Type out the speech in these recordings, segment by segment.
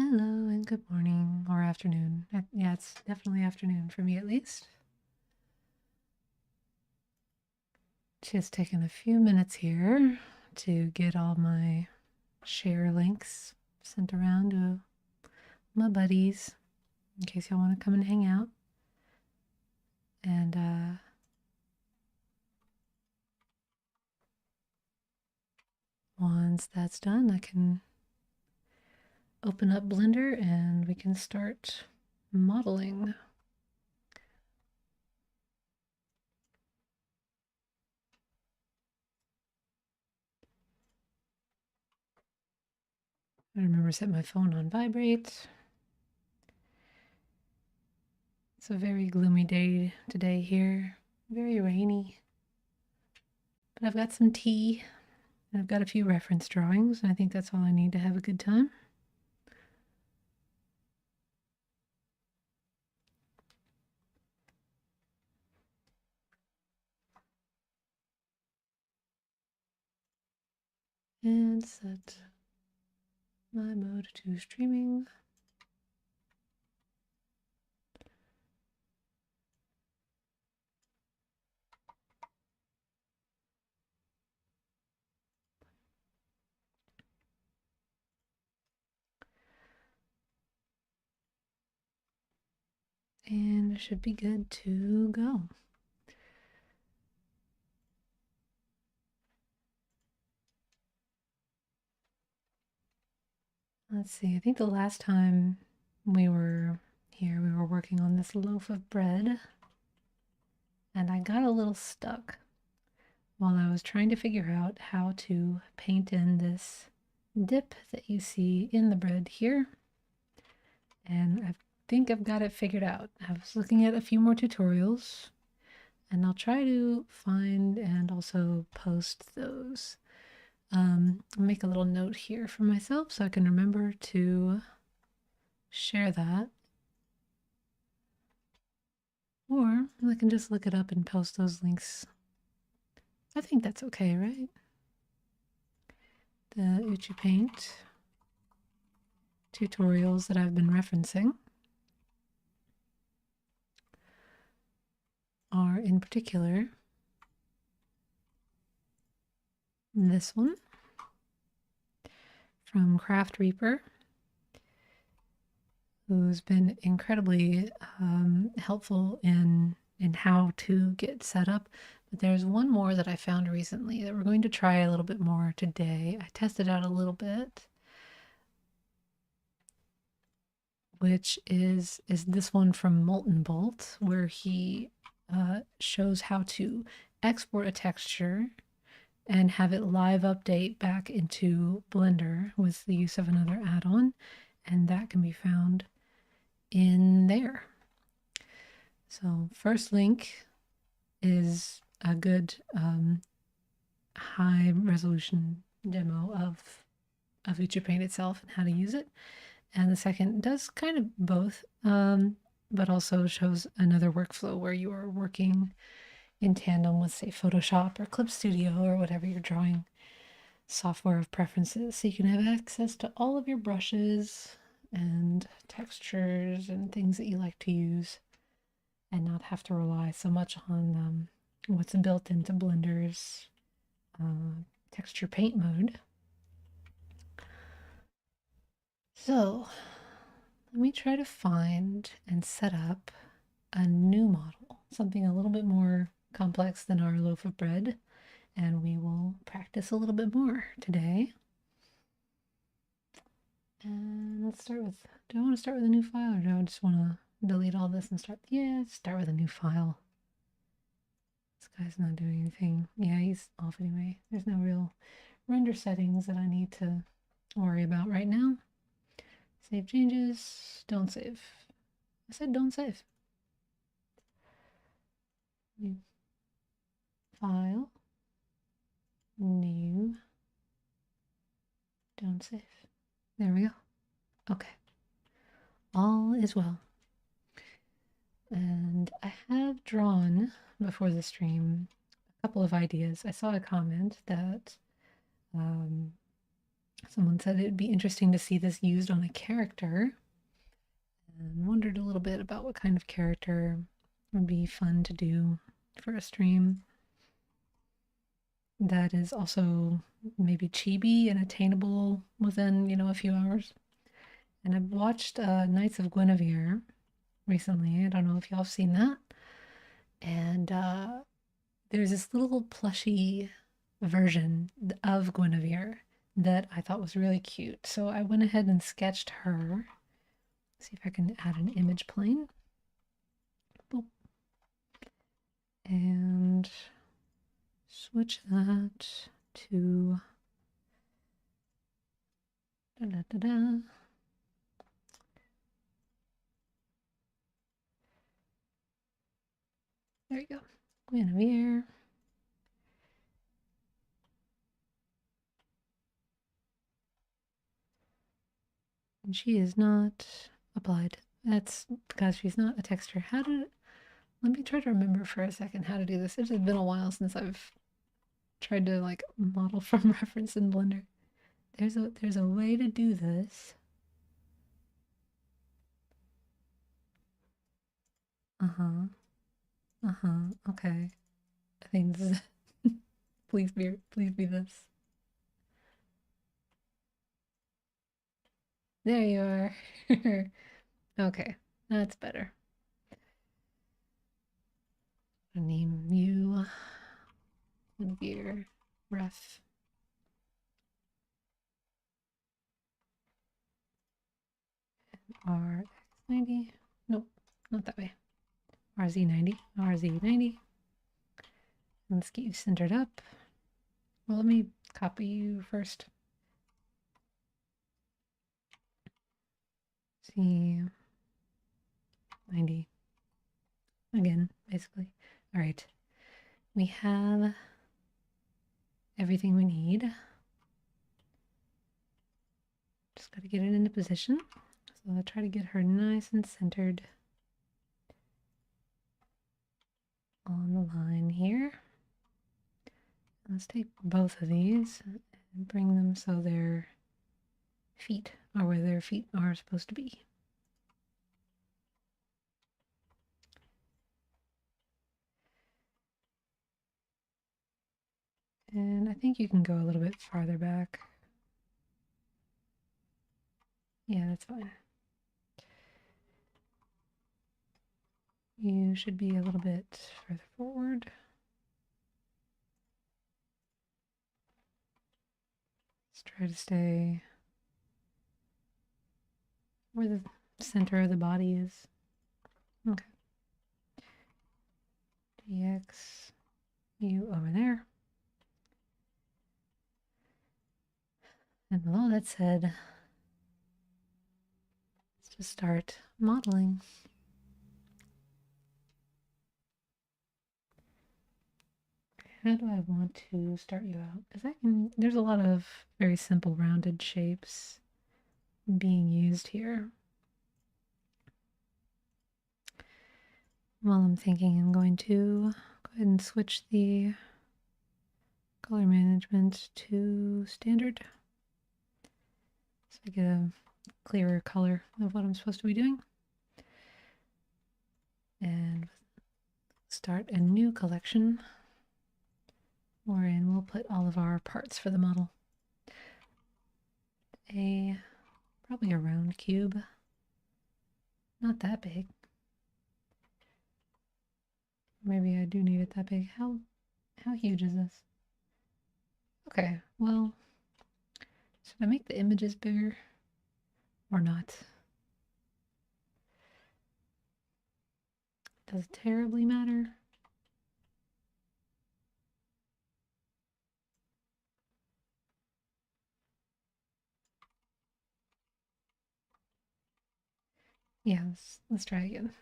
Hello and good morning or afternoon. Yeah, it's definitely afternoon for me at least. Just taking a few minutes here to get all my share links sent around to my buddies in case y'all want to come and hang out. And once that's done, I can open up Blender and we can start modeling. I remember set my phone on vibrate. It's a very gloomy day today here, very rainy. But I've got some tea and I've got a few reference drawings, and I think that's all I need to have a good time. And set my mode to streaming. And it should be good to go. Let's see, I think the last time we were here, we were working on this loaf of bread, and I got a little stuck while I was trying to figure out how to paint in this dip that you see in the bread here. And I think I've got it figured out. I was looking at a few more tutorials, and I'll try to find and also post those. I'll make a little note here for myself so I can remember to share that. Or I can just look it up and post those links. I think that's okay, right? The Ucupaint tutorials that I've been referencing are in particular this one from Craft Reaper, who's been incredibly helpful in how to get set up. But there's one more that I found recently that we're going to try a little bit more today. I tested out a little bit, which is this one from Molten Bolt, where he shows how to export a texture and have it live update back into Blender with the use of another add-on, and that can be found in there. So first link is a good high resolution demo of Ucupaint itself and how to use it. And the second does kind of both, but also shows another workflow where you are working in tandem with, say, Photoshop or Clip Studio or whatever your drawing software of preferences. So you can have access to all of your brushes and textures and things that you like to use and not have to rely so much on what's built into Blender's texture paint mode. So let me try to find and set up a new model, something a little bit more complex than our loaf of bread, and we will practice a little bit more today. And let's start with, do I want to start with a new file or do I just want to delete all this and start? Yeah, start with a new file. This guy's not doing anything. Yeah, he's off anyway. There's no real render settings that I need to worry about right now. Save changes, don't save. I said don't save. New file, new, don't save. There we go. Okay. All is well. And I have drawn before the stream a couple of ideas. I saw a comment that Someone said it'd be interesting to see this used on a character, and wondered a little bit about what kind of character would be fun to do for a stream that is also maybe chibi and attainable within, a few hours. And I've watched Knights of Guinevere recently. I don't know if y'all have seen that. And there's this little plushy version of Guinevere that I thought was really cute. So I went ahead and sketched her. See if I can add an image plane. Boop. And switch that to da da da da. There you go. Guinevere. And she is not applied. That's because she's not a texture. Let me try to remember for a second how to do this. It's been a while since I've tried to like model from reference in Blender. There's a way to do this. Uh-huh. Uh-huh. Okay. I think this is please be this. There you are. Okay, that's better. I'll name you Beer Ref. RX90. Nope, not that way. RZ90. RZ90. Let's get you centered up. Well, let me copy you first. See, 90. Again, basically. All right. We have everything we need. Just got to get it into position. So I'll try to get her nice and centered on the line here. Let's take both of these and bring them so their feet are where their feet are supposed to be. And I think you can go a little bit farther back. Yeah, that's fine. You should be a little bit further forward. Let's try to stay where the center of the body is. Okay. DX, you over there. And below that said, let's just start modeling. How do I want to start you out? Because there's a lot of very simple rounded shapes being used here. While I'm thinking, I'm going to go ahead and switch the color management to standard so I get a clearer color of what I'm supposed to be doing. And start a new collection wherein we'll put all of our parts for the model. Probably a round cube. Not that big. Maybe I do need it that big. How huge is this? Okay, well, should I make the images bigger or not? Does it terribly matter? Yeah, let's try again.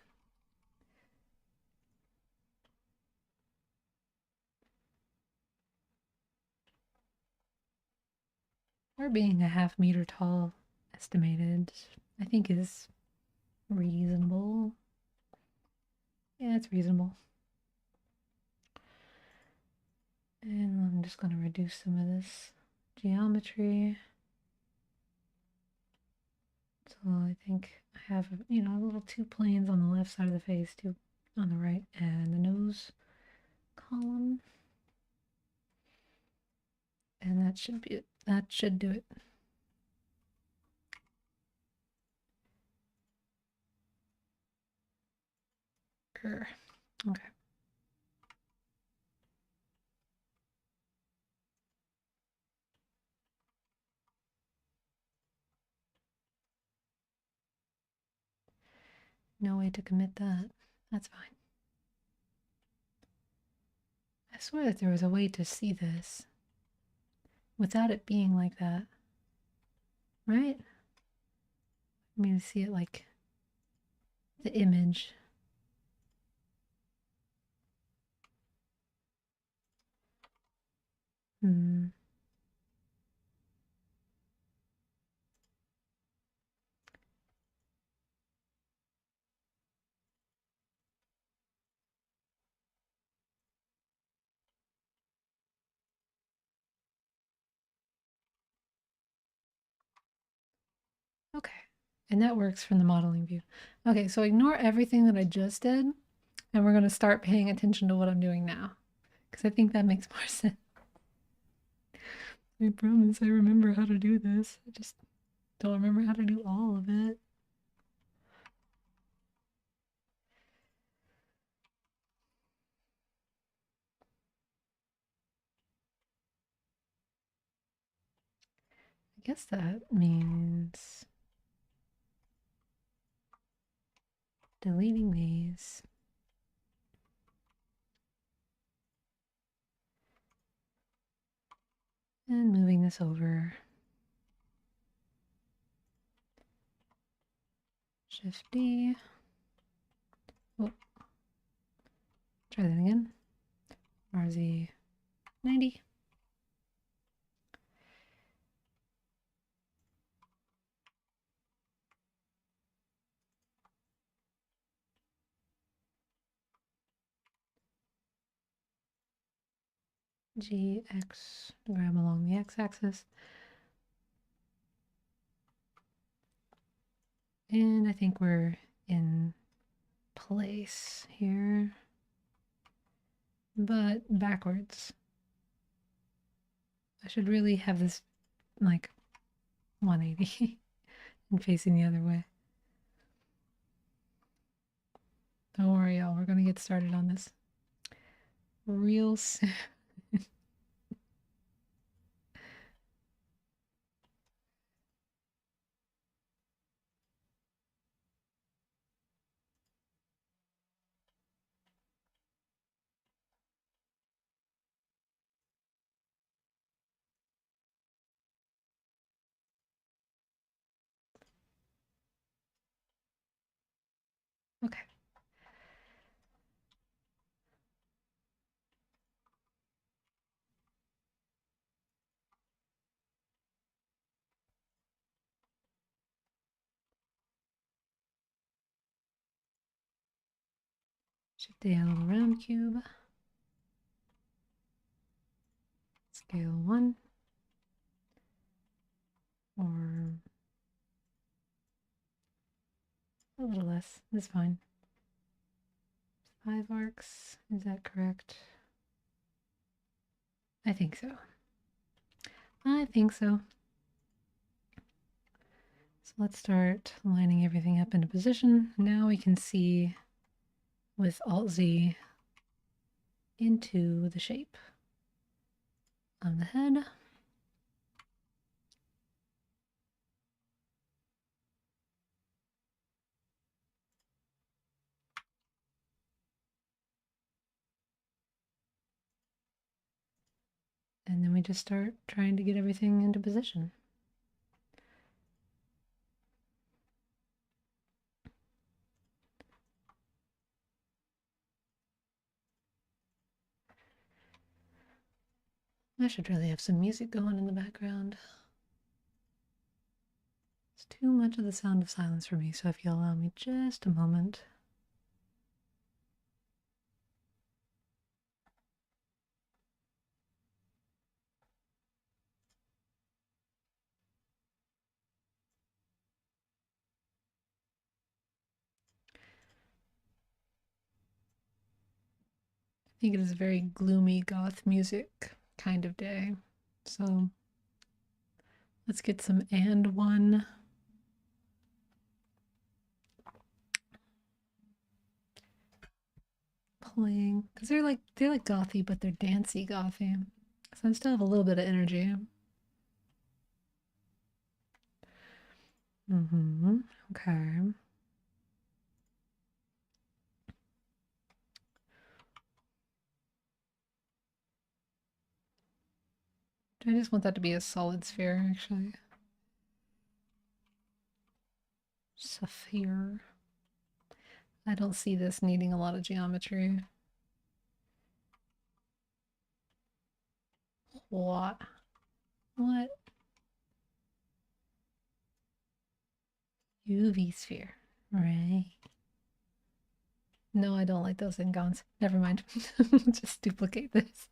Her being a half meter tall estimated, I think is reasonable. Yeah, it's reasonable. And I'm just going to reduce some of this geometry. So I think I have, you know, a little two planes on the left side of the face, two on the right, and the nose column. And that should be it. That should do it. Grr. Okay. No way to commit that. That's fine. I swear that there was a way to see this without it being like that. Right? I mean, to see it like the image. Hmm. Okay. And that works from the modeling view. Okay, so ignore everything that I just did, and we're going to start paying attention to what I'm doing now, because I think that makes more sense. I promise I remember how to do this. I just don't remember how to do all of it. I guess that means deleting these. And moving this over. Shift D. Oh, try that again. RZ 90. GX, grab along the x-axis. And I think we're in place here, but backwards. I should really have this like 180 and facing the other way. Don't worry, y'all. We're going to get started on this real soon. Okay. Shift A, a little round cube. Scale 1. Or a little less. That's fine. 5 arcs. Is that correct? I think so. I think so. So let's start lining everything up into position. Now we can see with Alt-Z into the shape of the head. And then we just start trying to get everything into position. I should really have some music going in the background. It's too much of the sound of silence for me, so if you'll allow me just a moment. think it is a very gloomy goth music kind of day. So let's get some and one. Playing because they're like gothy, but they're dancey gothy. So I still have a little bit of energy. Okay. I just want that to be a solid sphere, actually. Sapphire. I don't see this needing a lot of geometry. What? What? UV sphere. Right. No, I don't like those ingons. Never mind. Just duplicate this.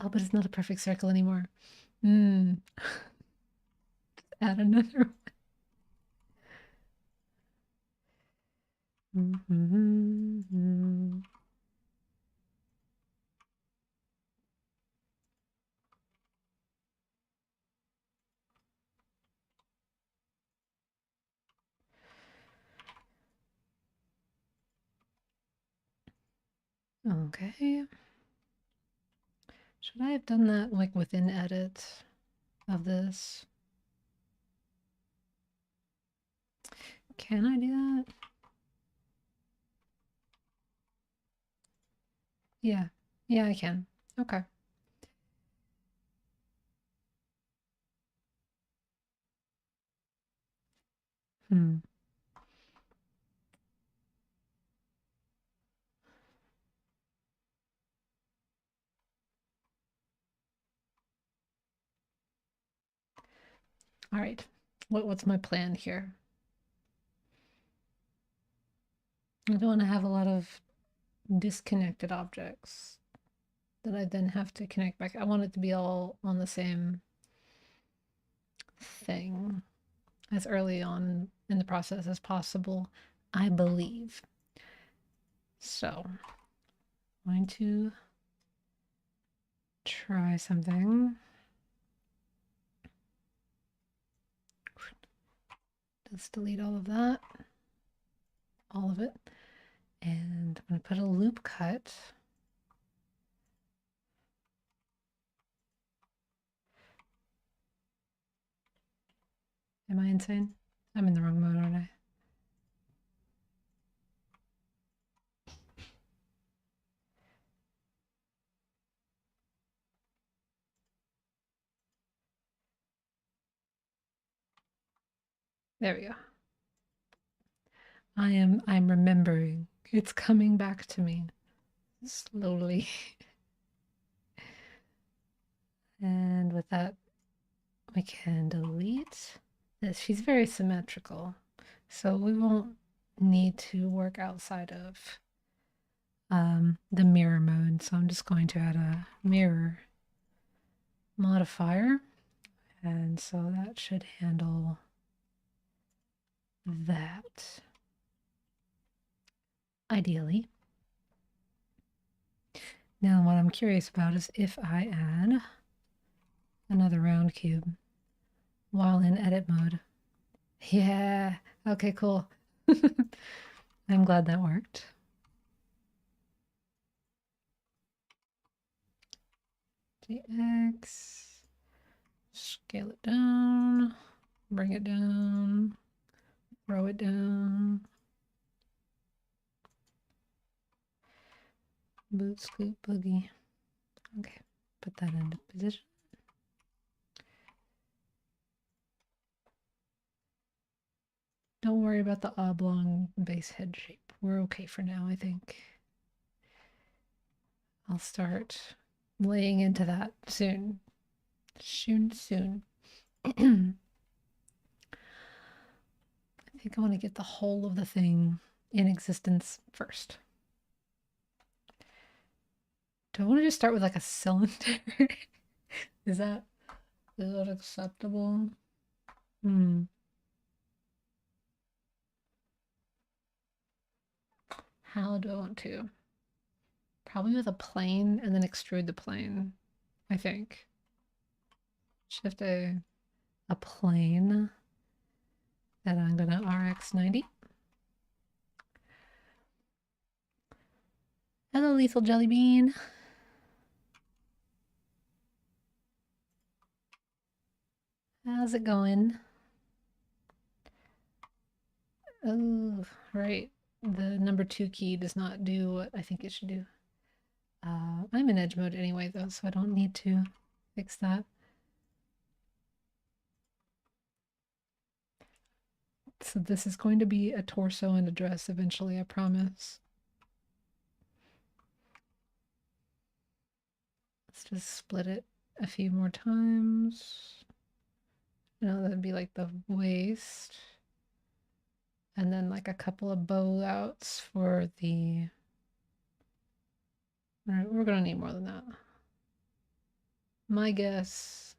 Oh, but it's not a perfect circle anymore. Hmm. Add another one. Okay. Should I have done that like within edit of this? Can I do that? Yeah. Yeah, I can. Okay. Hmm. All right. What's my plan here? I don't want to have a lot of disconnected objects that I then have to connect back. I want it to be all on the same thing as early on in the process as possible, I believe. So, I'm going to try something. Let's delete all of that, all of it. And I'm going to put a loop cut. Am I insane? I'm in the wrong mode, aren't I? There we go. I'm remembering. It's coming back to me slowly. And with that, we can delete this. She's very symmetrical, so we won't need to work outside of the mirror mode. So I'm just going to add a mirror modifier. And so that should handle that ideally. Now what I'm curious about is if I add another round cube while in edit mode. Yeah, okay, cool. I'm glad that worked. GX, scale it down, bring it down, throw it down. Boot, scoop, boogie. Okay, put that into position. Don't worry about the oblong base head shape. We're okay for now, I think. I'll start laying into that soon. Soon. I think I want to get the whole of the thing in existence first. Do I want to just start with like a cylinder? Is that acceptable? Hmm. How do I want to? Probably with a plane and then extrude the plane, I think. Shift a plane that I'm gonna RX 90. Hello, Lethal Jelly Bean. How's it going? Oh, right. The number 2 key does not do what I think it should do. I'm in edge mode anyway, though, so I don't need to fix that. So this is going to be a torso and a dress eventually, I promise. Let's just split it a few more times. That'd be like the waist. And then like a couple of bow outs for the... All right, we're gonna need more than that. My guess...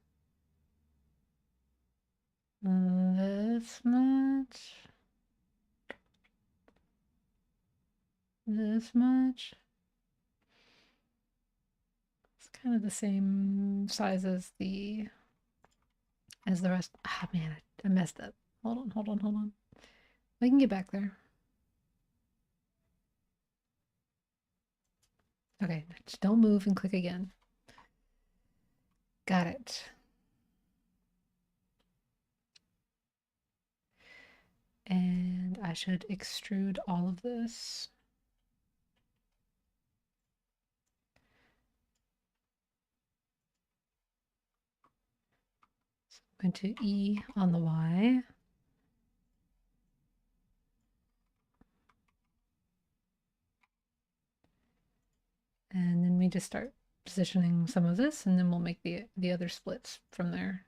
this much? This much? It's kind of the same size as the rest. Ah, man, I messed up. Hold on, hold on, hold on. We can get back there. Okay, just don't move and click again. Got it. And I should extrude all of this. So I'm going to E on the Y. And then we just start positioning some of this, and then we'll make the other splits from there.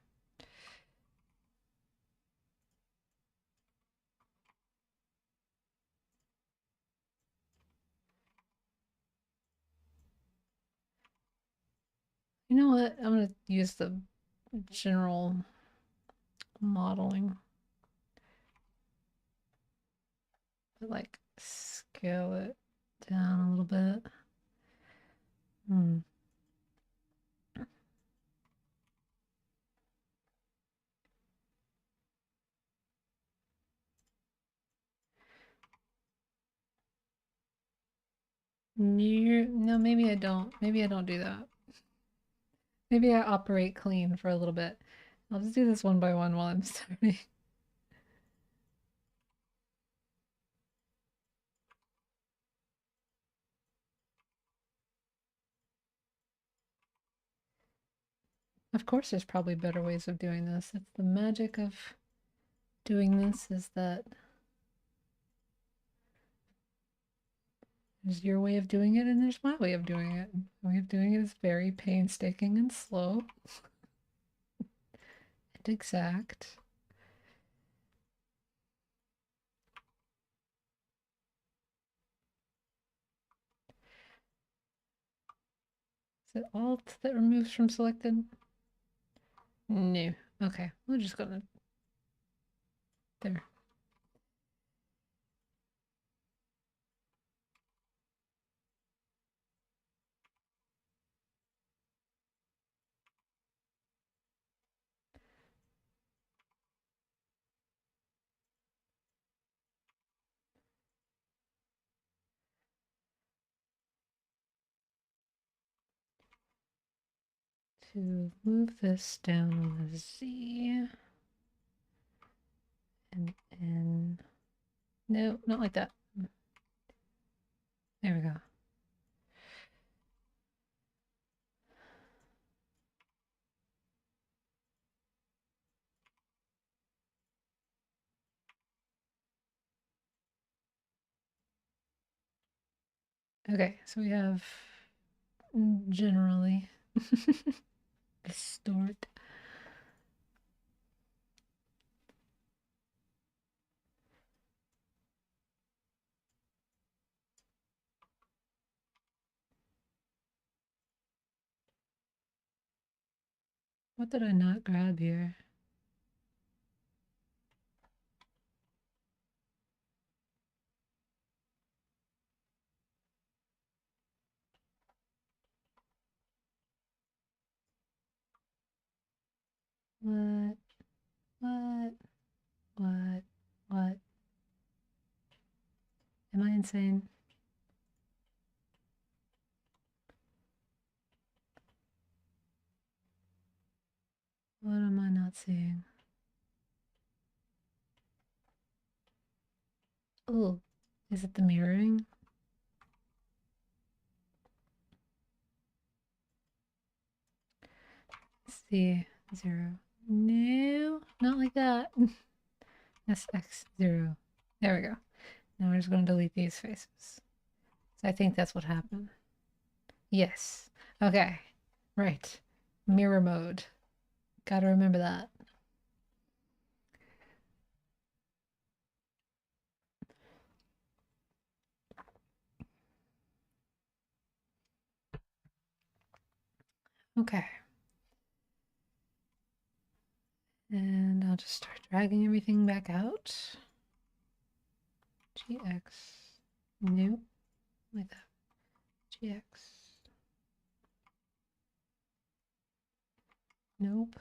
You know what? I'm going to use the general modeling. But like scale it down a little bit. No, maybe I don't. Maybe I don't do that. Maybe I operate clean for a little bit. I'll just do this one by one while I'm starting. Of course, there's probably better ways of doing this. It's the magic of doing this is that there's your way of doing it and there's my way of doing it. My way of doing it is very painstaking and slow and exact. Is it Alt that removes from selected? No. Okay, we're just gonna... There. To move this down on the Z and N. No, not like that. There we go. Okay, so we have generally distort. What did I not grab here? What? What? What? What? Am I insane? What am I not seeing? Oh, is it the mirroring? Let's see. 0. No, not like that. SX0. There we go. Now we're just going to delete these faces. So I think that's what happened. Yes. Okay. Right. Mirror mode. Gotta remember that. Okay. And I'll just start dragging everything back out. GX. Nope. Like that. GX. Nope.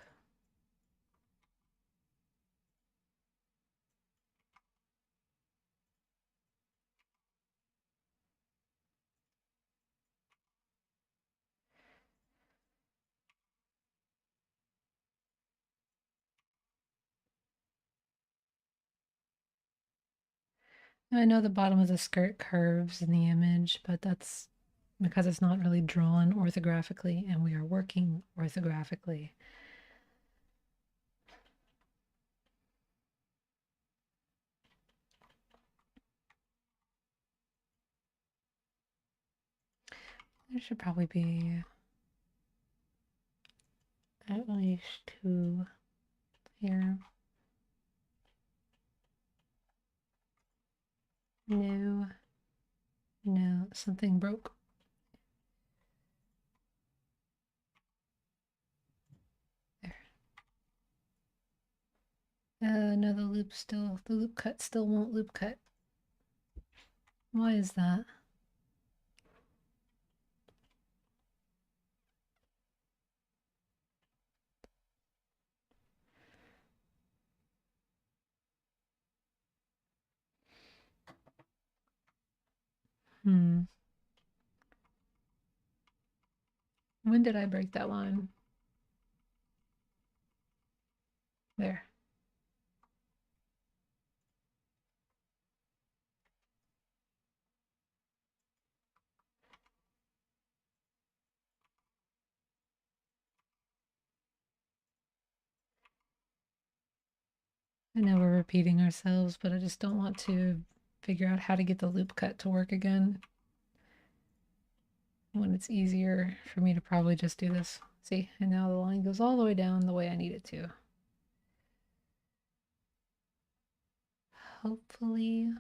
I know the bottom of the skirt curves in the image, but that's because it's not really drawn orthographically and we are working orthographically. There should probably be at least 2 here. No, no, something broke. There. No, the loop cut still won't loop cut. Why is that? Hmm. When did I break that line? There. I know we're repeating ourselves, but I just don't want to figure out how to get the loop cut to work again when it's easier for me to probably just do this. See, and now the line goes all the way down the way I need it to. Hopefully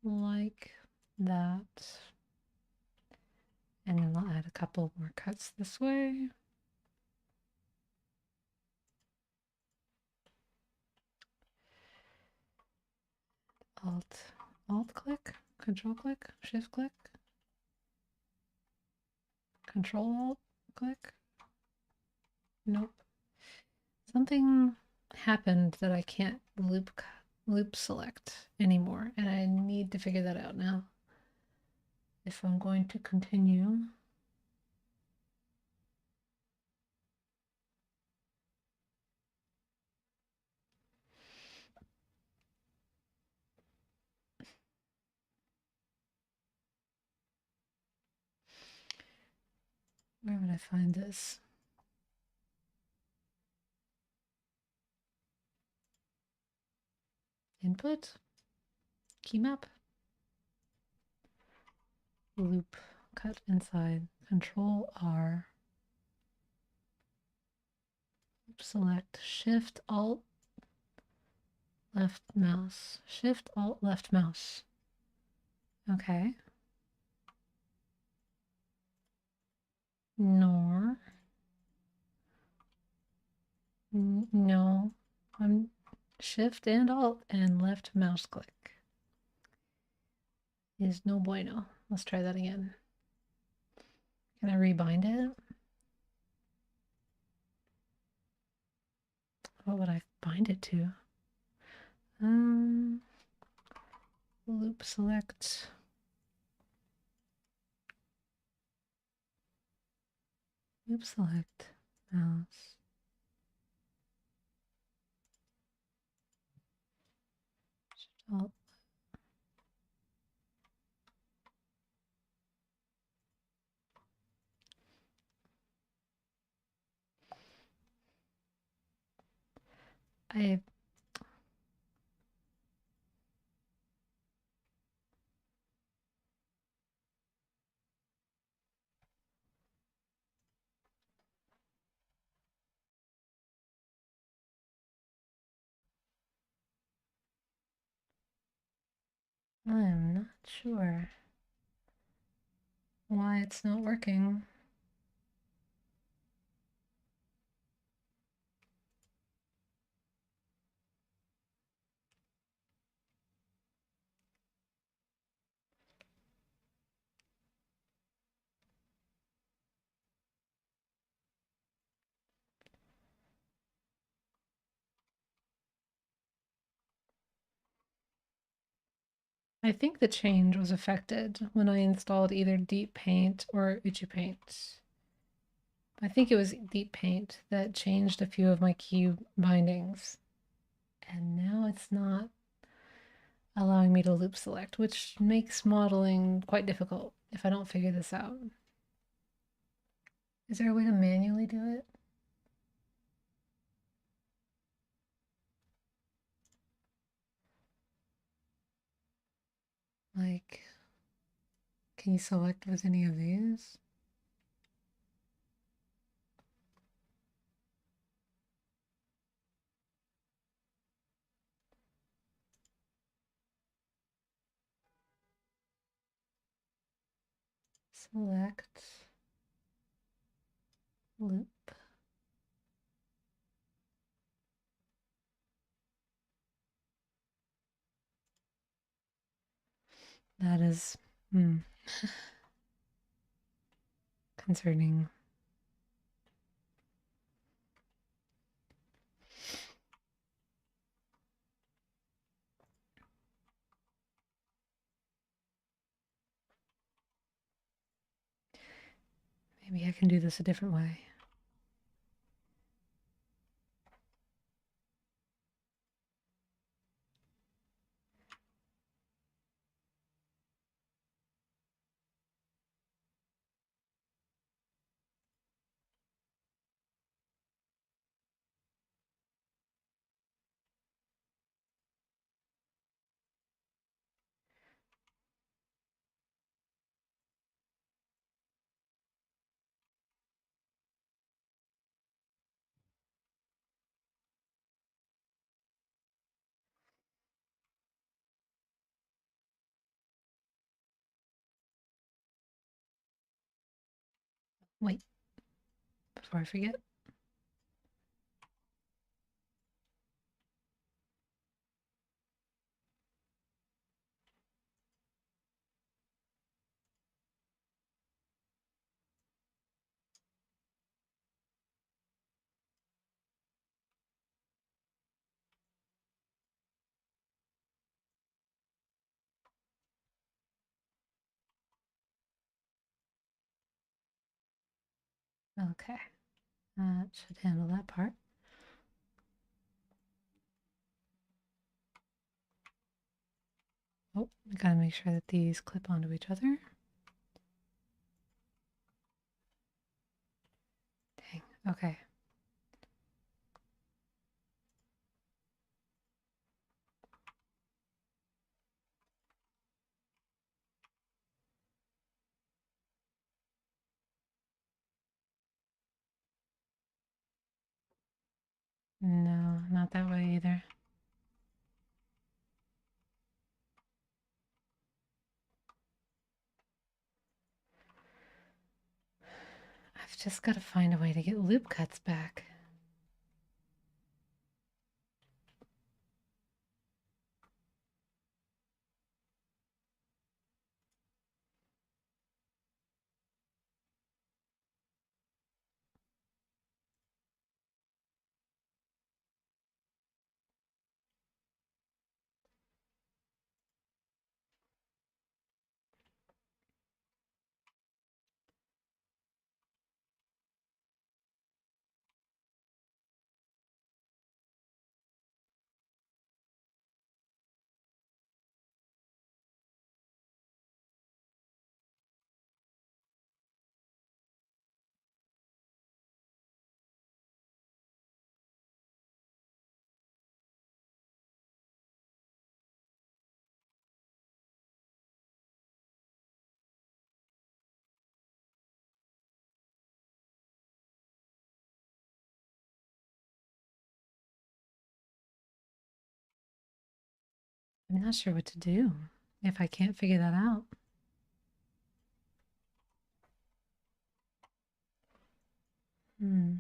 like that. And then I'll add a couple more cuts this way. Alt click, control click, shift click, control alt click. Nope. Something happened that I can't loop select anymore, and I need to figure that out now if I'm going to continue. Where would I find this? Input, key map, loop, cut inside, control R, loop select, shift alt left mouse, shift alt left mouse. Okay. Nor. No. I'm shift and alt and left mouse click. Is no bueno. Let's try that again. Can I rebind it? what would I bind it to? Loop select. Loop select. Mouse. Alt. I I'm not sure why it's not working. I think the change was affected when I installed either Deep Paint or Ucupaint. I think it was Deep Paint that changed a few of my key bindings. And now it's not allowing me to loop select, which makes modeling quite difficult if I don't figure this out. Is there a way to manually do it? Like, can you select with any of these? Select, loop. That is concerning. Maybe I can do this a different way. Wait, before I forget. Okay, that should handle that part. Oh, we gotta make sure that these clip onto each other. Dang, okay. No, not that way either. I've just got to find a way to get loop cuts back. I'm not sure what to do if I can't figure that out. Hmm.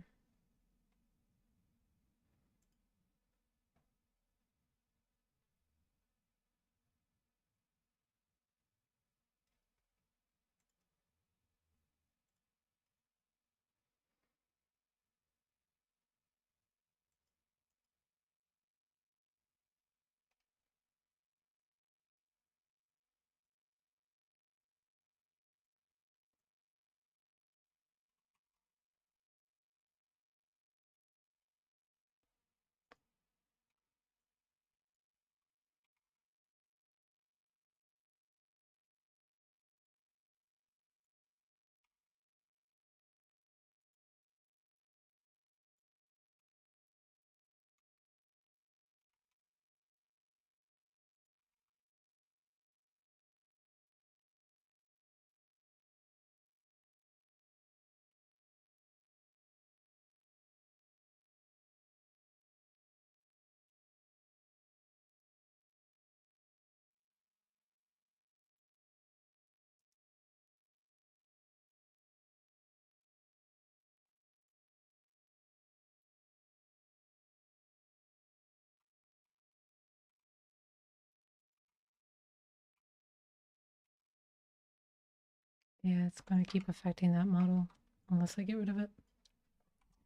Yeah, it's going to keep affecting that model unless I get rid of it.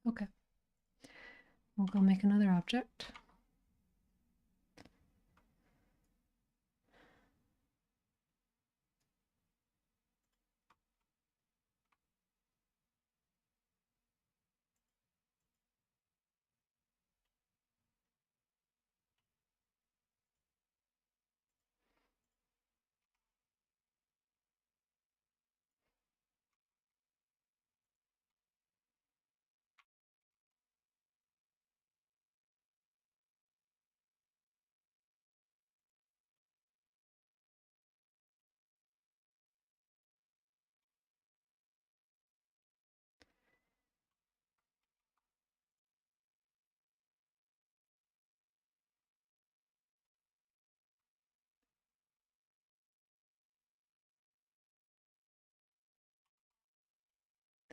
Okay, we'll go make another object.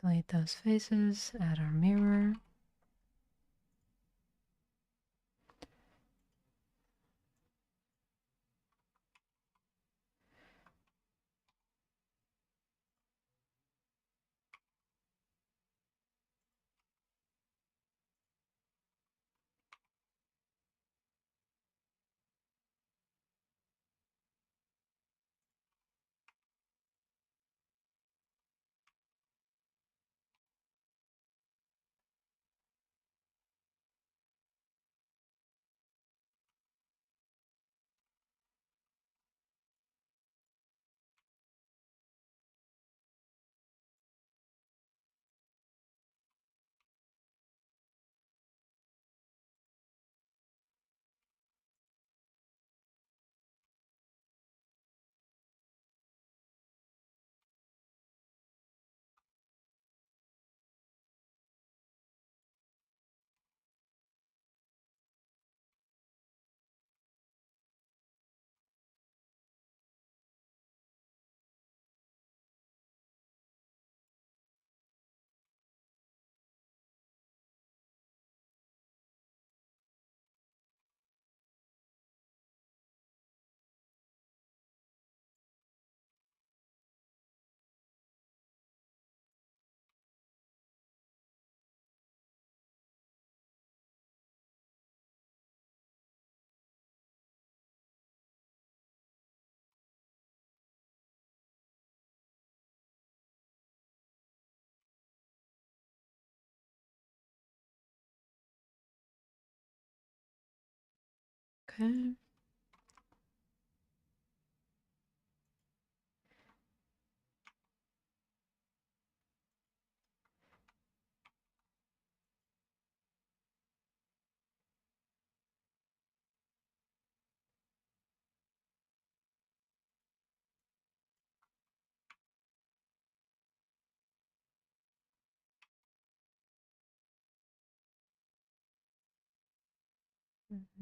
Delete those faces, add our mirror. Okay.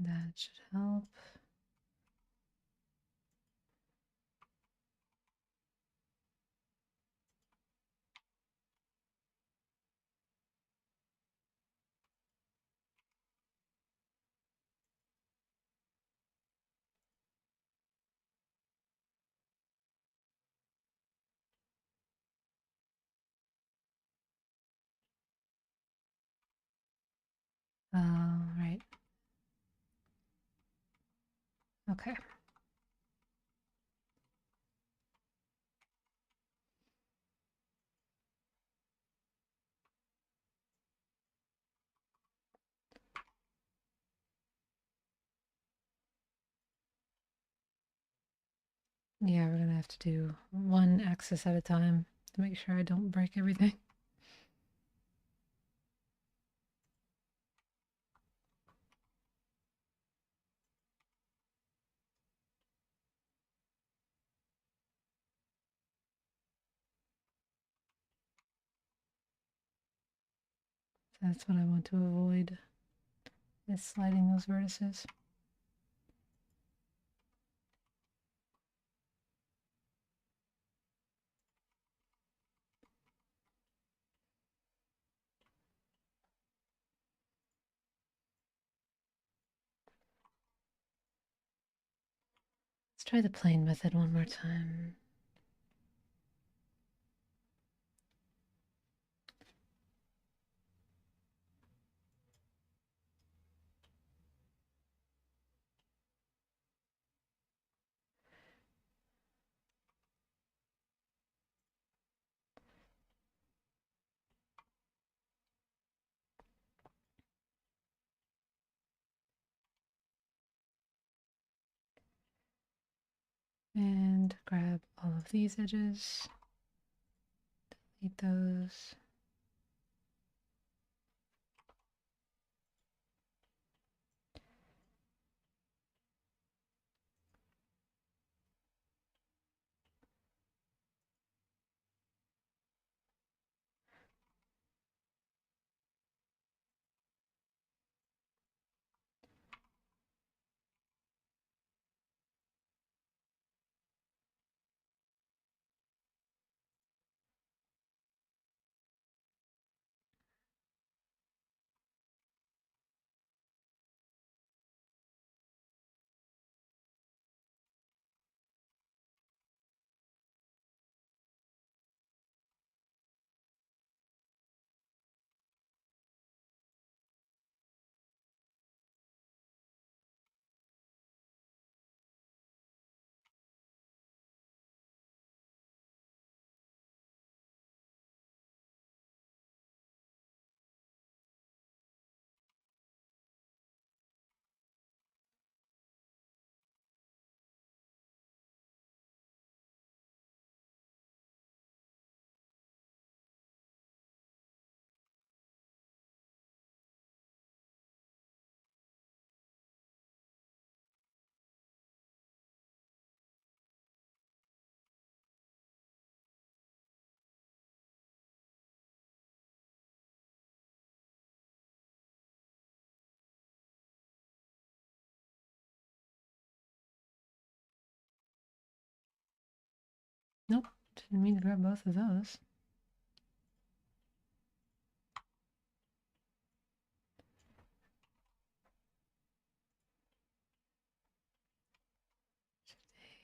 That should help. Right. Okay. Yeah, we're gonna have to do one axis at a time to make sure I don't break everything. That's what I want to avoid, is sliding those vertices. Let's try the plane method one more time. And grab all of these edges, delete those. Nope, didn't mean to grab both of those.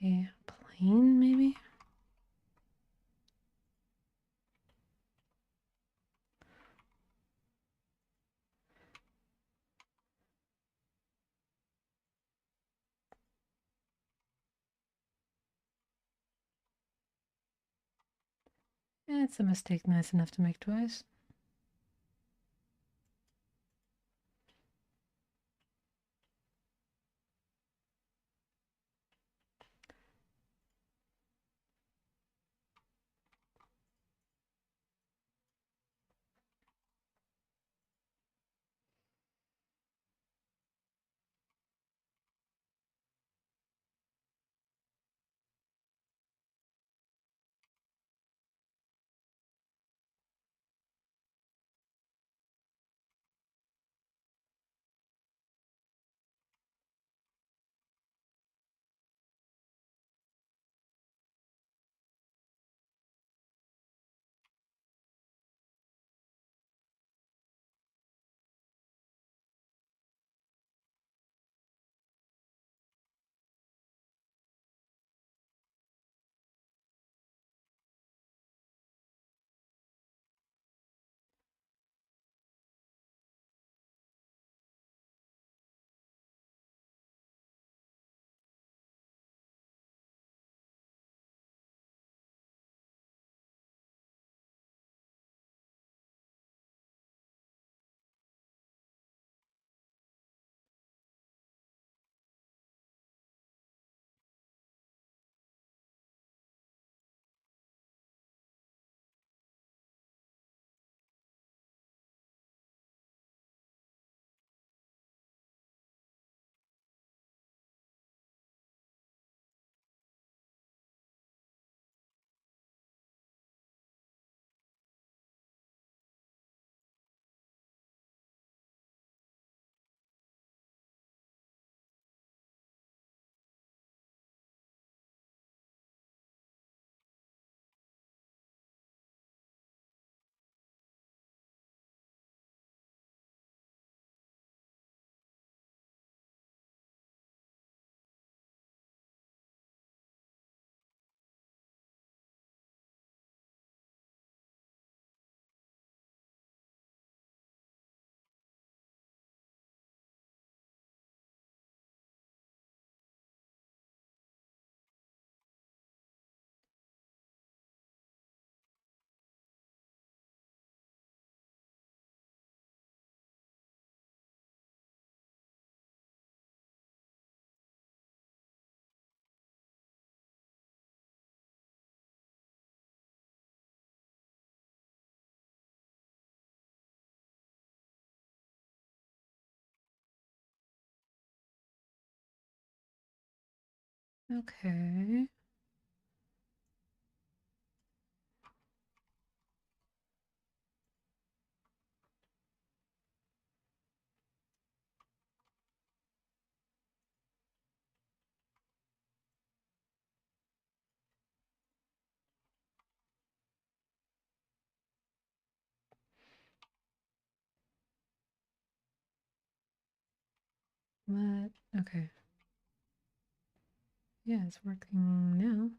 A plane, maybe? It's a mistake nice enough to make twice. Okay. What? Okay. Yeah, it's working now.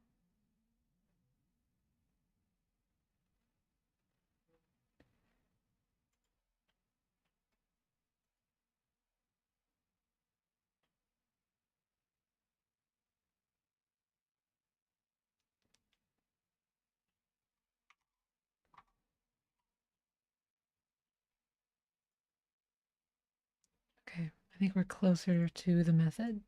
Okay, I think we're closer to the method.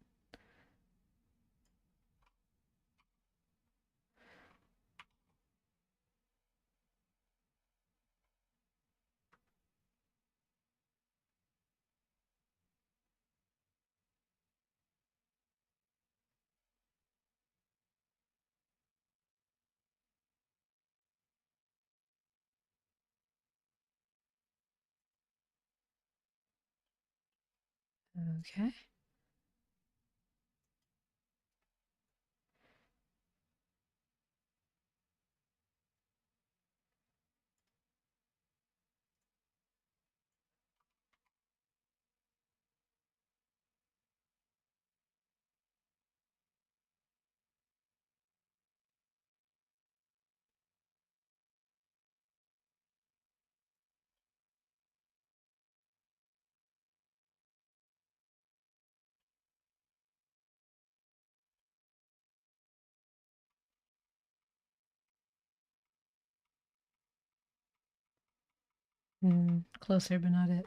Okay. Closer, but not it.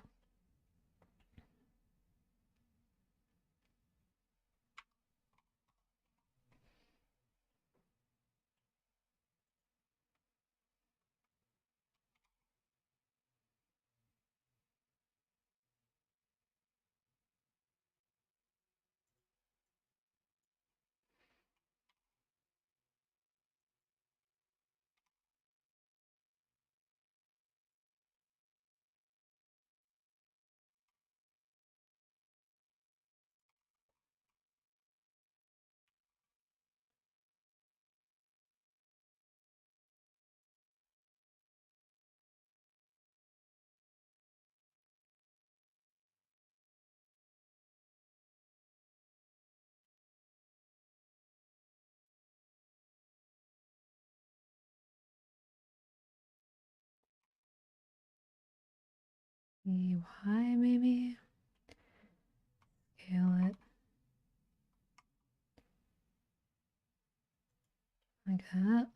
EY maybe? Scale it like that.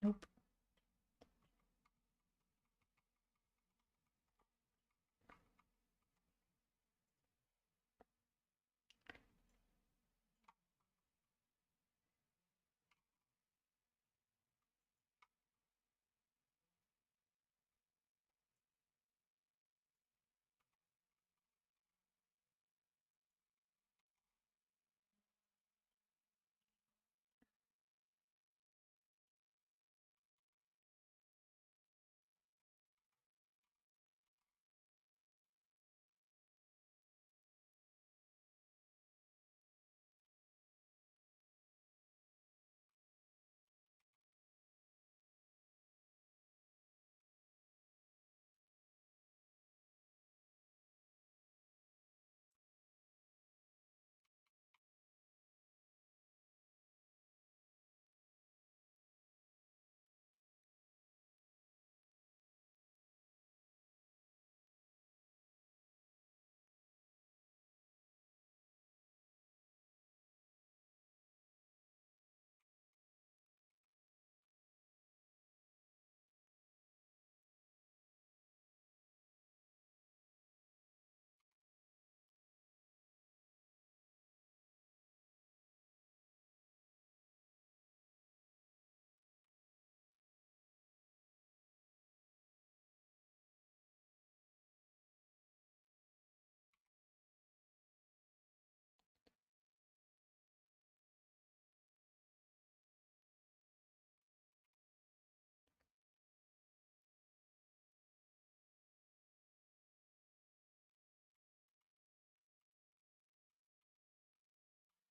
Nope.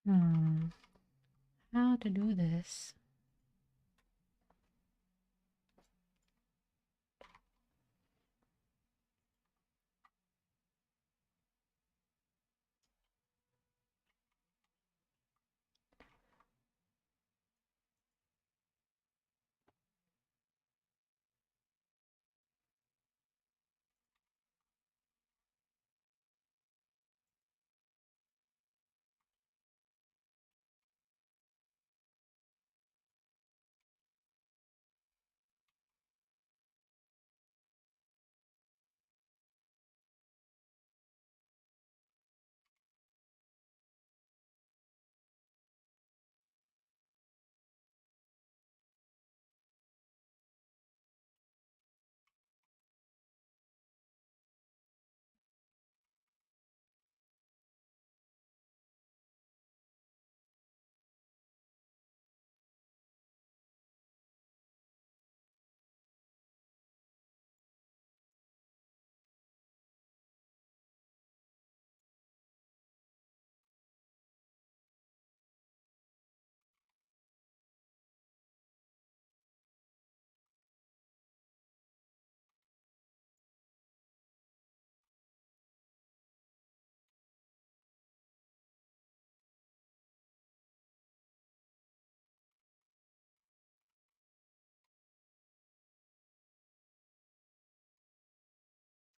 Hmm. How to do this?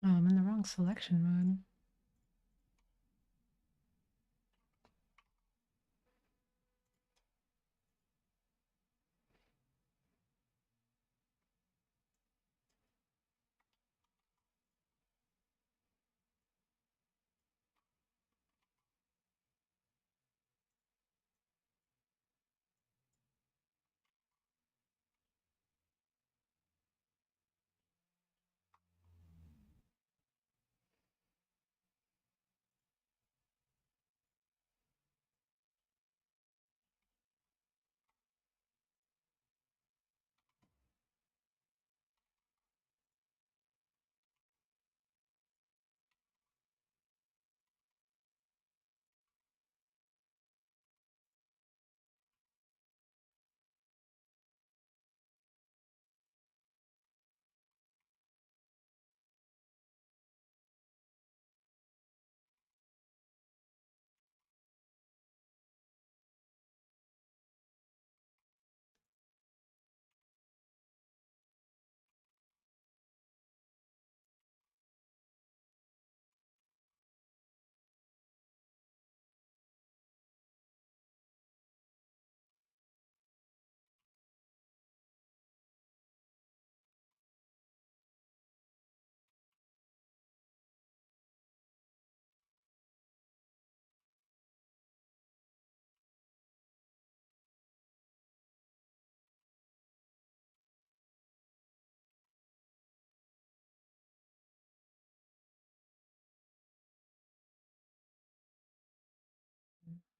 Oh, I'm in the wrong selection mode.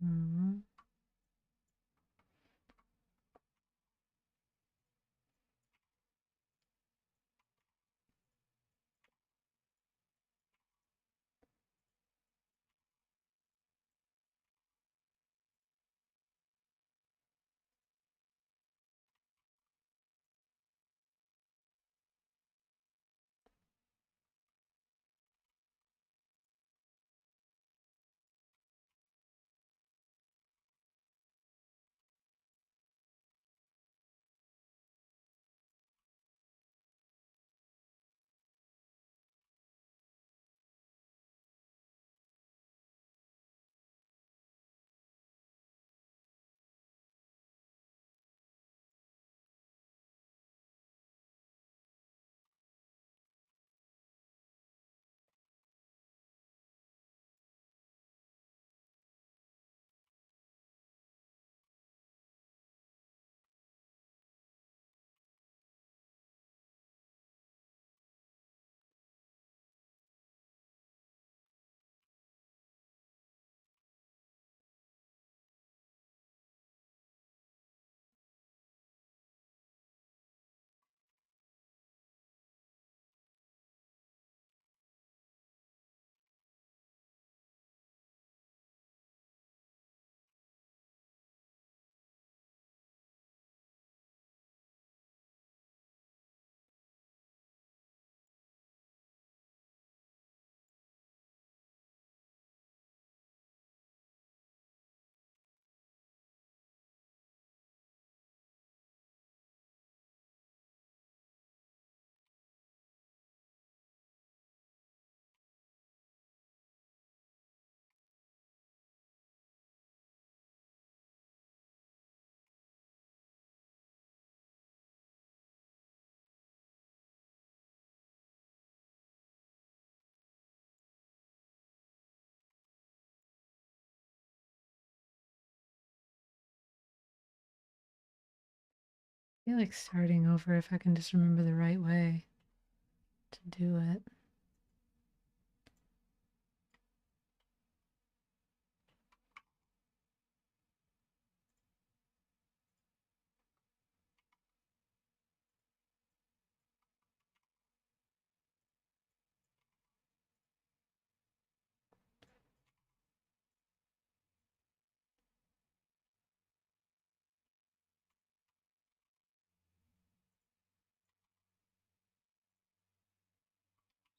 Hmm. I feel like starting over if I can just remember the right way to do it.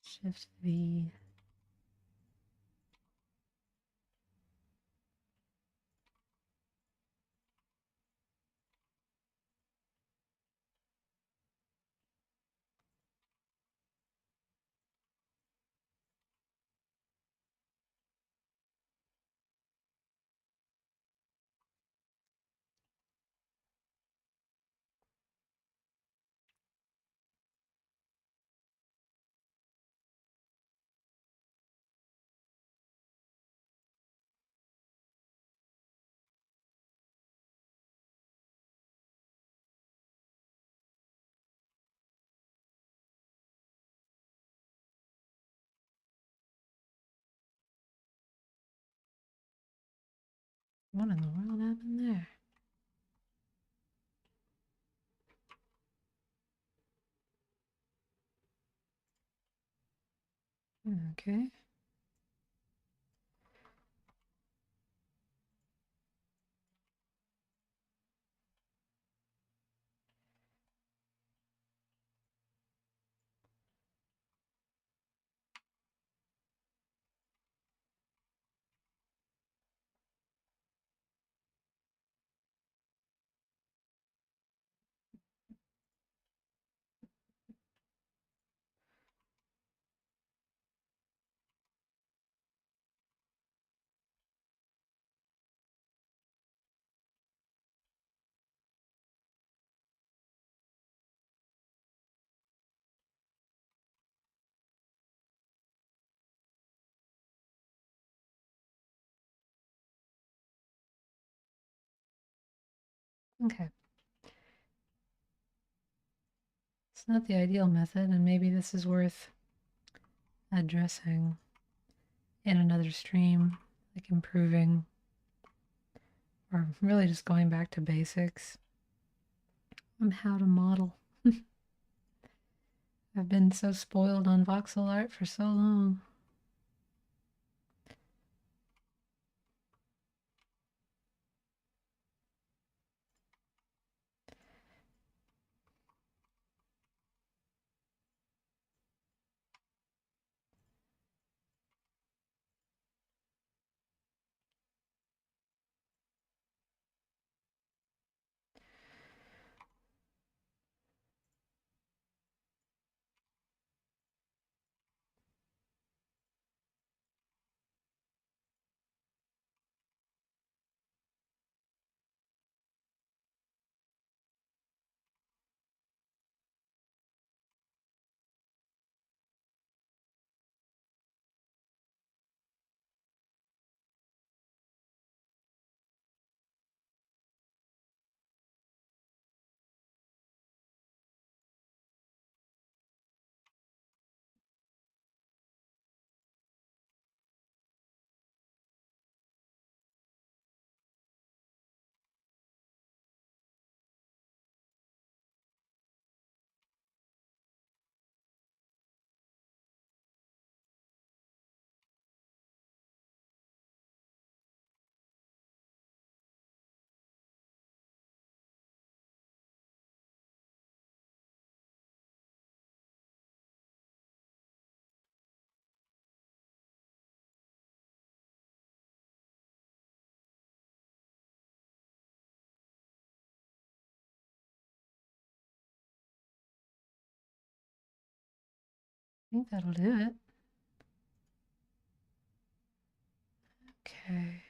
Shift V. What in the world happened there? Okay. Okay. It's not the ideal method, and maybe this is worth addressing in another stream, like improving or really just going back to basics on how to model. I've been so spoiled on voxel art for so long. I think that'll do it. Okay.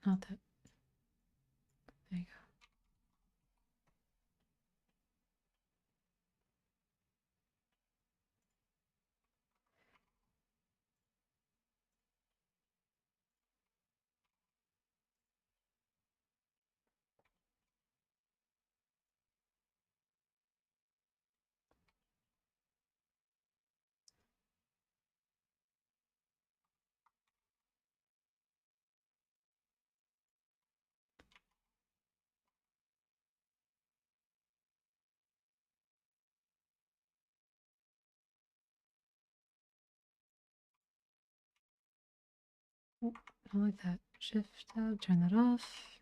not that. There you go. Oh, I like that. Shift tab, turn that off.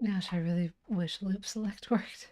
Gosh, I really wish loop select worked.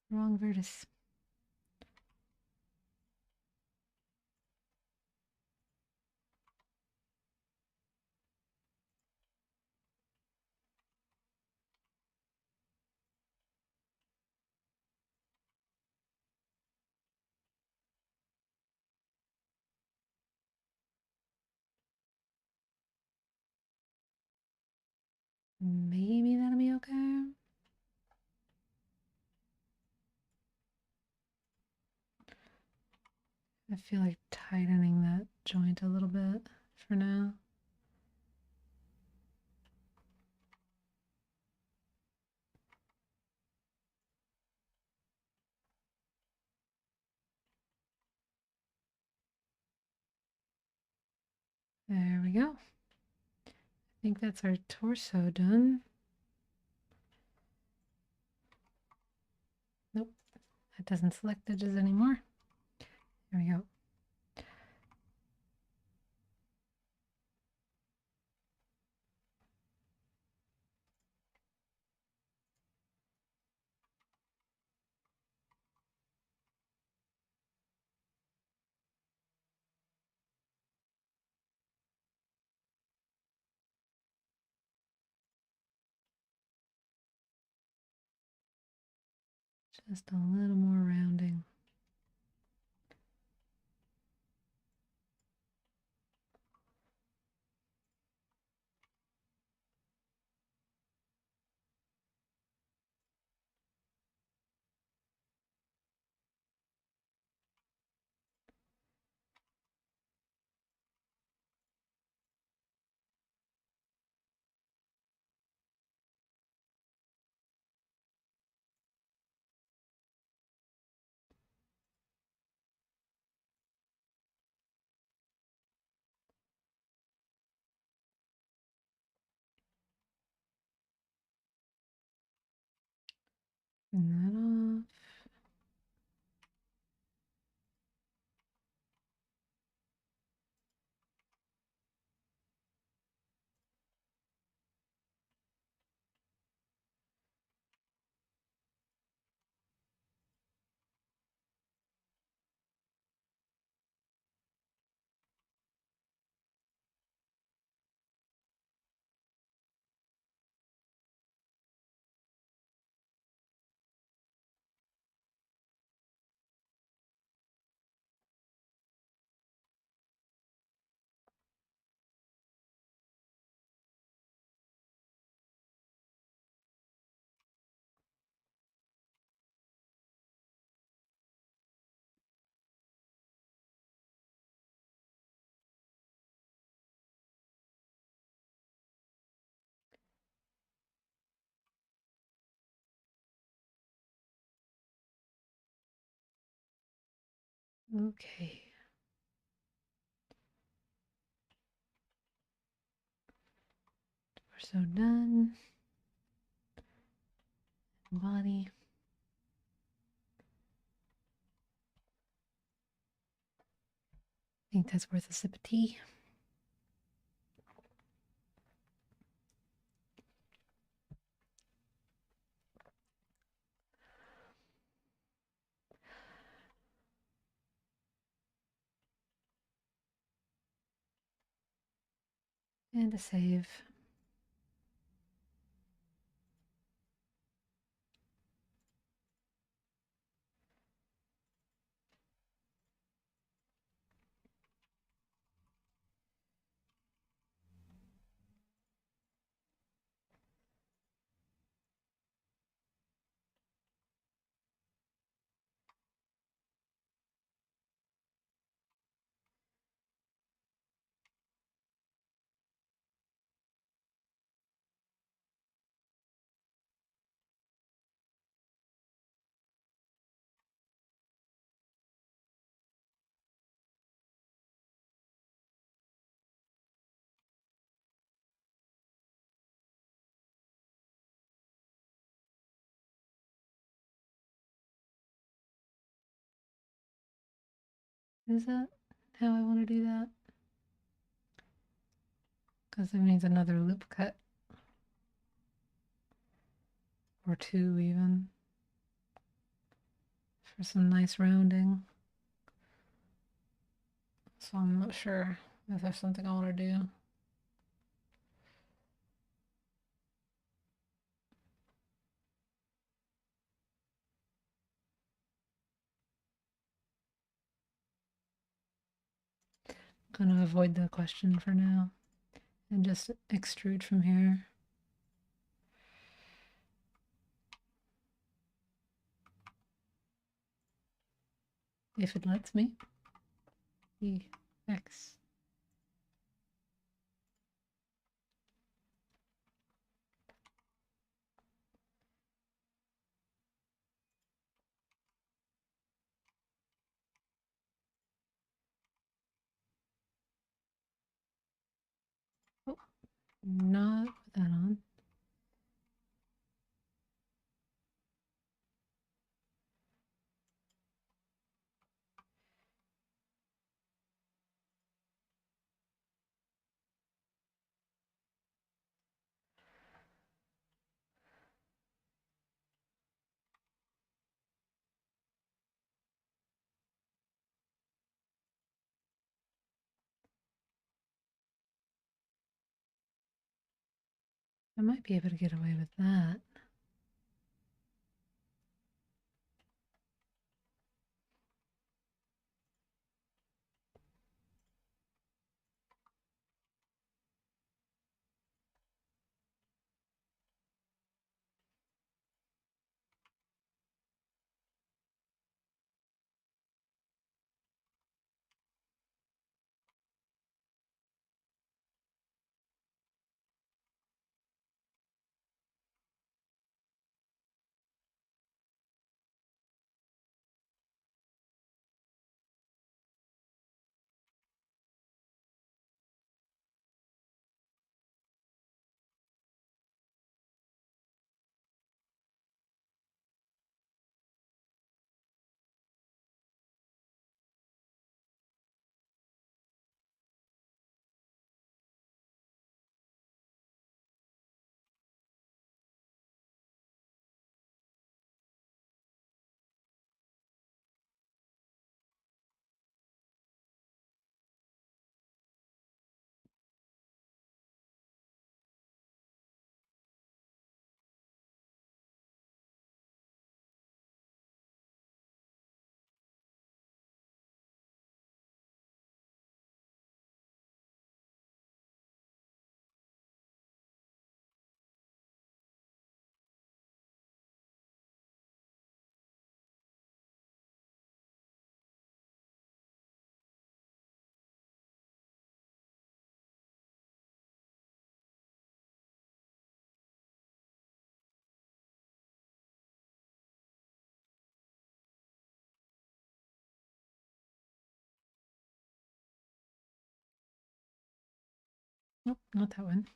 Wrong vertex. Maybe that'll be okay. I feel like tightening that joint a little bit for now. There we go. I think that's our torso done. Nope, that doesn't select edges anymore. There we go. Just a little more rounding. Turn that off. Okay. We're so done. Body. I think that's worth a sip of tea. And a save. Is that how I want to do that? Because it means another loop cut. Or two even. For some nice rounding. So I'm not sure if there's something I want to do. I'm gonna avoid the question for now and just extrude from here. If it lets me. X. Oh, not put that on. I might be able to get away with that. Nope, not that one.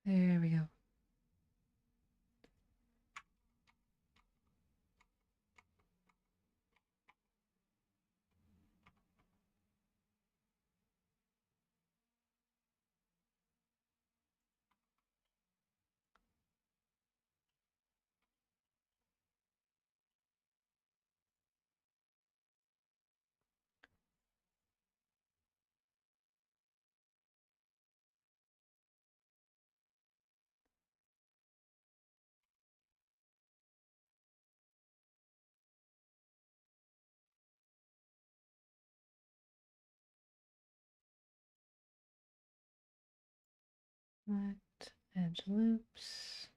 There we go. Select edge loops.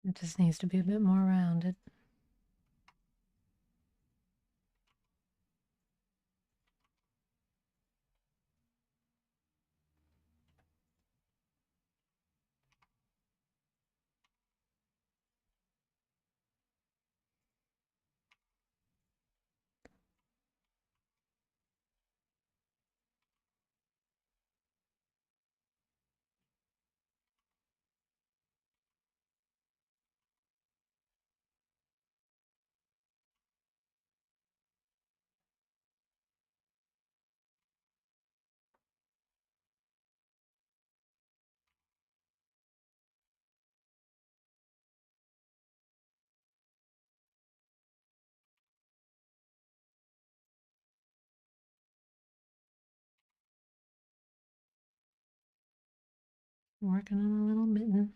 It just needs to be a bit more rounded. Working on a little mitten.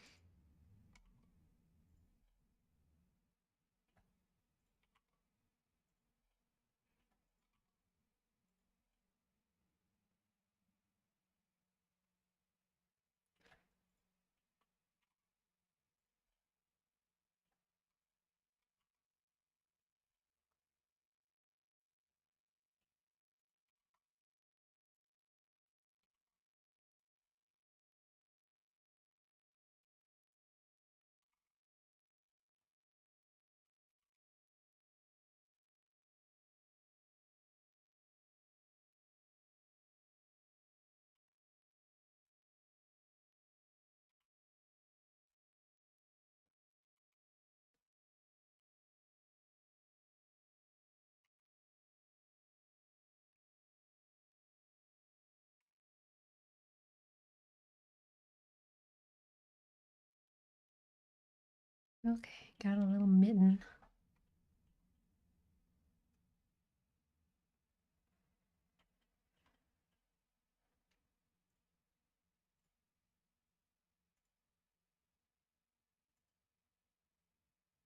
Okay, got a little mitten.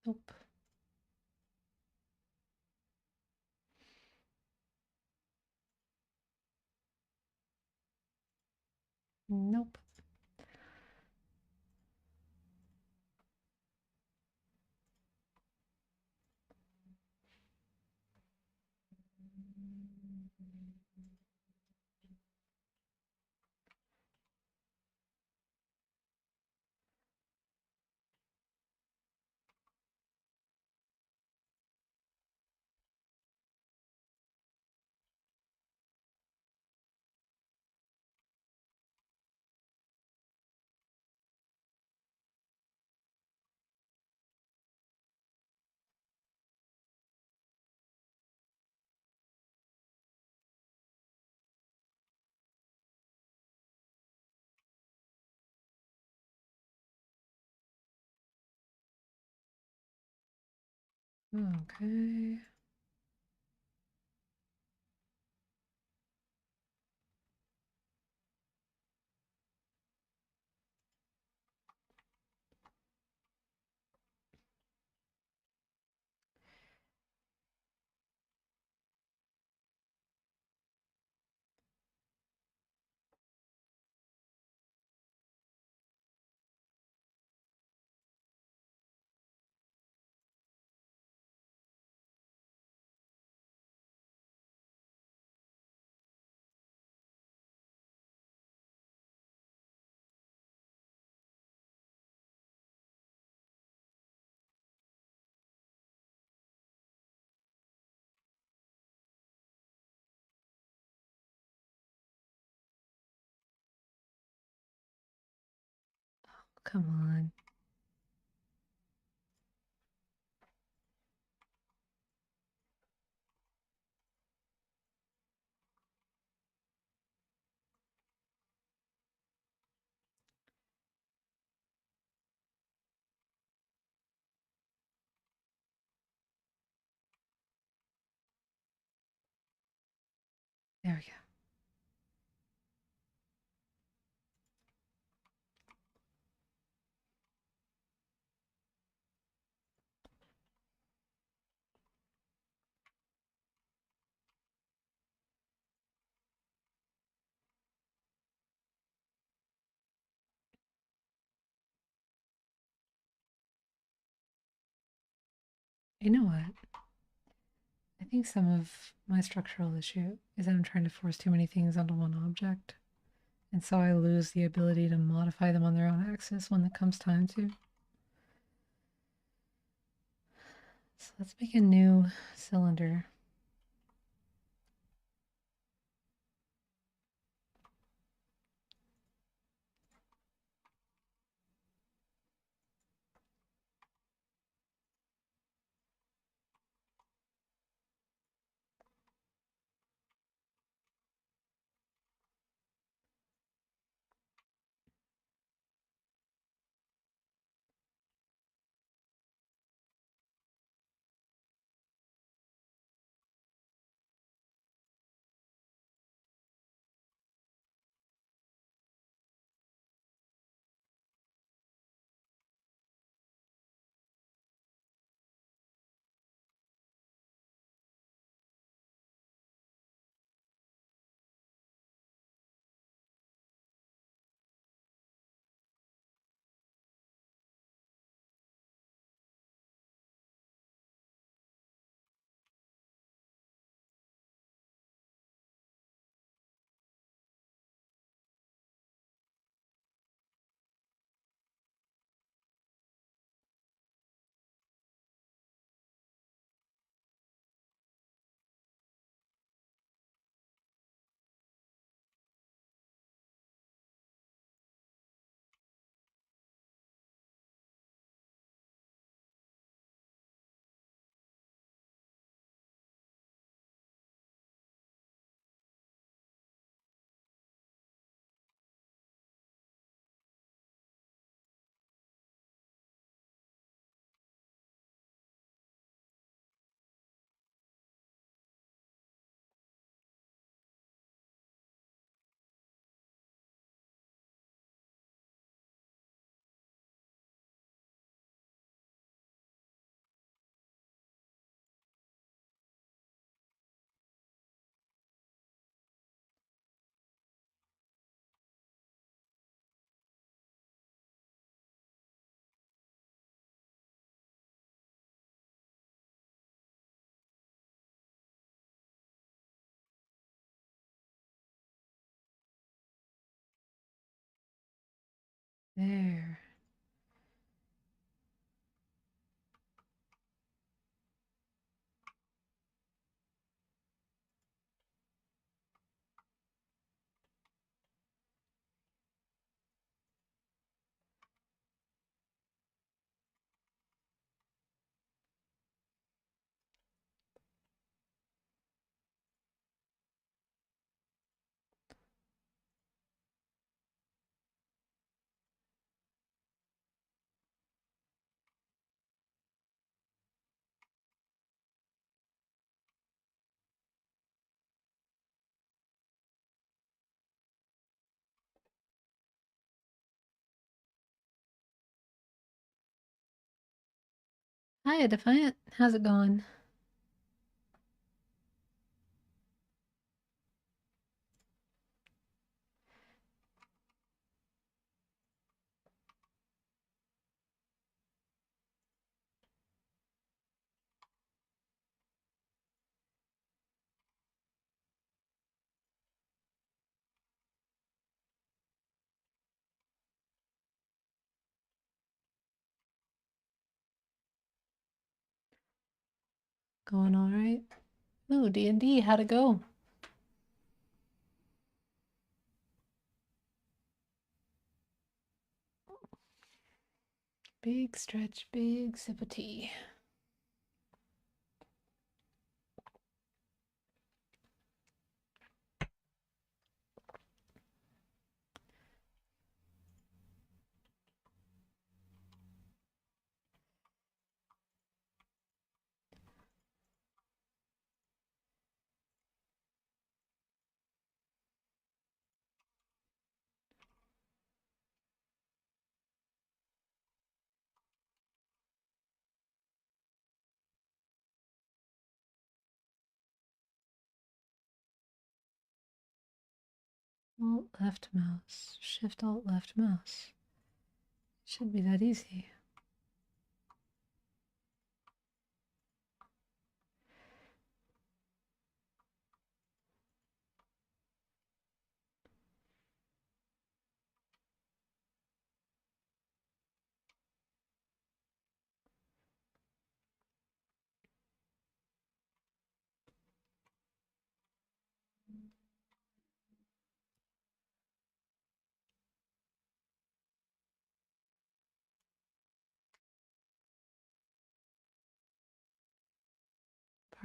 Nope. Nope. Okay. Come on. There we go. You know what? I think some of my structural issue is that I'm trying to force too many things onto one object. And so I lose the ability to modify them on their own axis when it comes time to. So let's make a new cylinder. There. Hiya, Defiant. How's it going? Going all right? Ooh, D&D. How'd it go? Big stretch, big sip of tea. Alt left mouse. Shift alt left mouse. Should be that easy.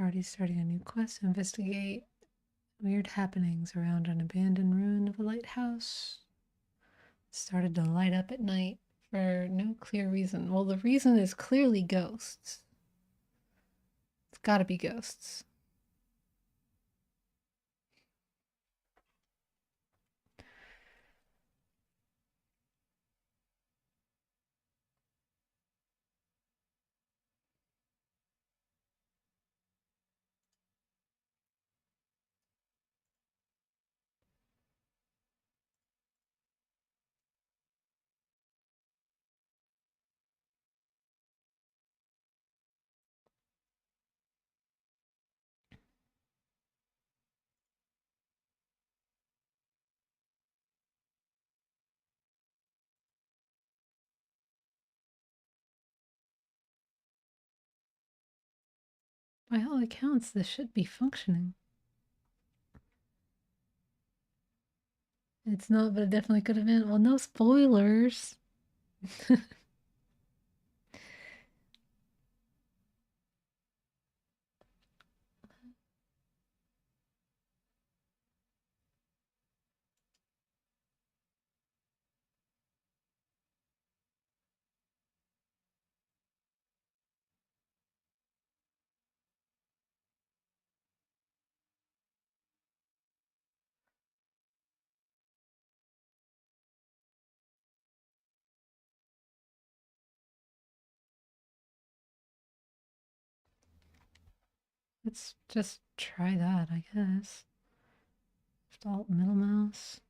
Party starting a new quest to investigate weird happenings around an abandoned ruin of a lighthouse. Started to light up at night for no clear reason. Well, the reason is clearly ghosts. It's gotta be ghosts. By all accounts, this should be functioning. It's not, but it definitely could have been. Well, no spoilers. Let's just try that, I guess. Shift Alt middle mouse.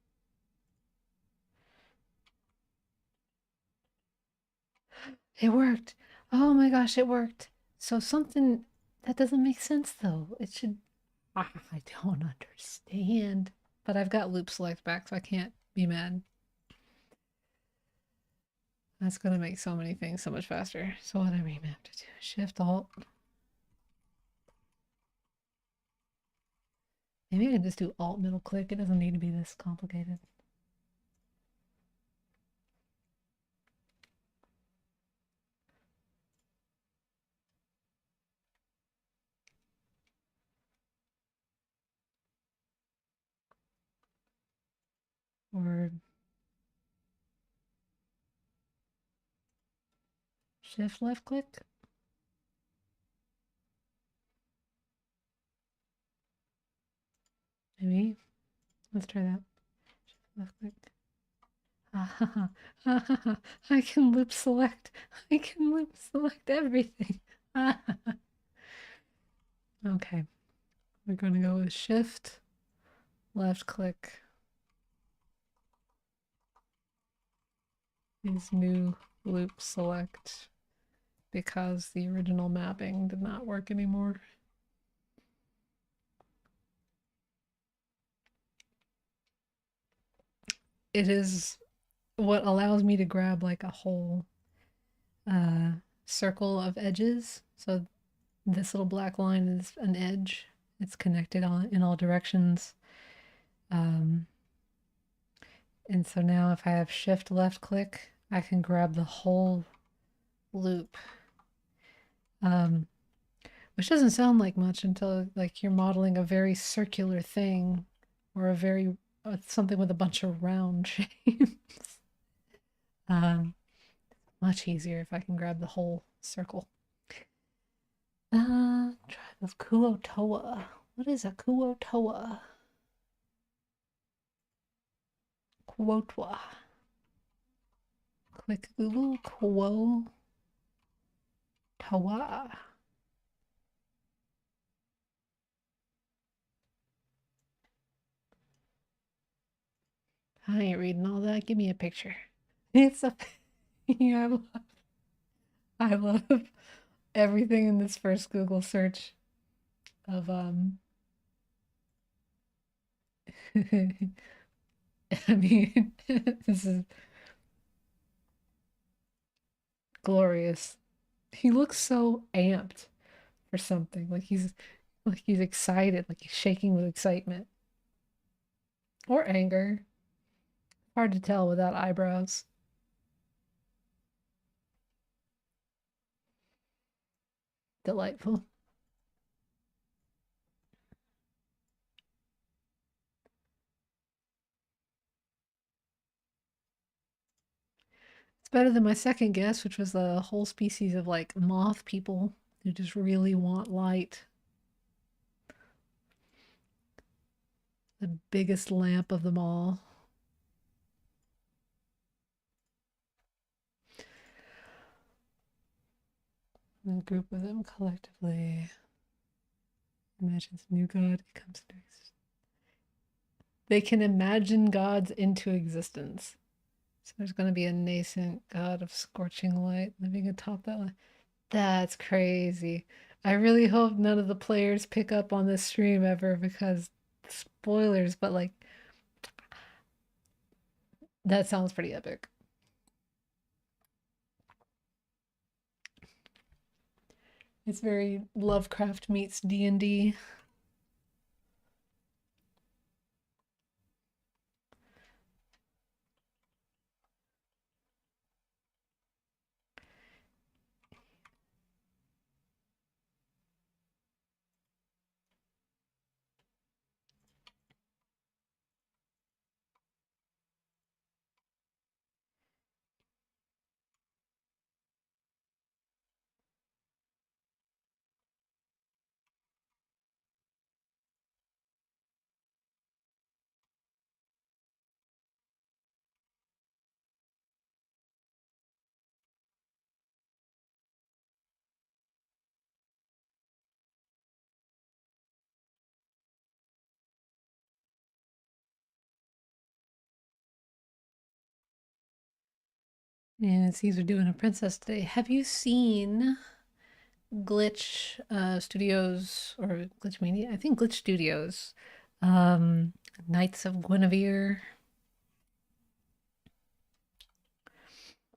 It worked. Oh my gosh, it worked. So something that doesn't make sense though. It should. I don't understand. But I've got loop select back, so I can't be mad. That's gonna make so many things so much faster. So what I remap to do? Shift Alt. Maybe I can just do Alt middle click. It doesn't need to be this complicated. Or shift left click. Maybe. Let's try that. Shift left click. I can loop select. I can loop select everything. Okay. We're going to go with shift left click. Is new loop select because the original mapping did not work anymore. It is what allows me to grab like a whole circle of edges. So this little black line is an edge. It's connected in all directions. And so now if I have shift left click, I can grab the whole loop. Which doesn't sound like much until like you're modeling a very circular thing or a very something with a bunch of round shapes. Much easier if I can grab the whole circle. Tribe of Kuo-toa. What is a Kuo-toa? Kuo-toa. Click Google Kuo-toa. I ain't reading all that. Give me a picture. It's a yeah, I love everything in this first Google search of I mean this is glorious. He looks so amped for something. Like he's excited, like he's shaking with excitement. Or anger. Hard to tell without eyebrows. Delightful. better than my second guess, which was a whole species of like moth people who just really want light. The biggest lamp of them all. And a group of them collectively imagines a new god comes into existence. They can imagine gods into existence. So there's going to be a nascent god of scorching light living atop that light. That's crazy. I really hope none of the players pick up on this stream ever because spoilers, but like that sounds pretty epic. It's very Lovecraft meets D&D. And it seems we're doing a princess today. Have you seen Glitch Studios or Glitch Media? I think Glitch Studios. Um, Knights of Guinevere.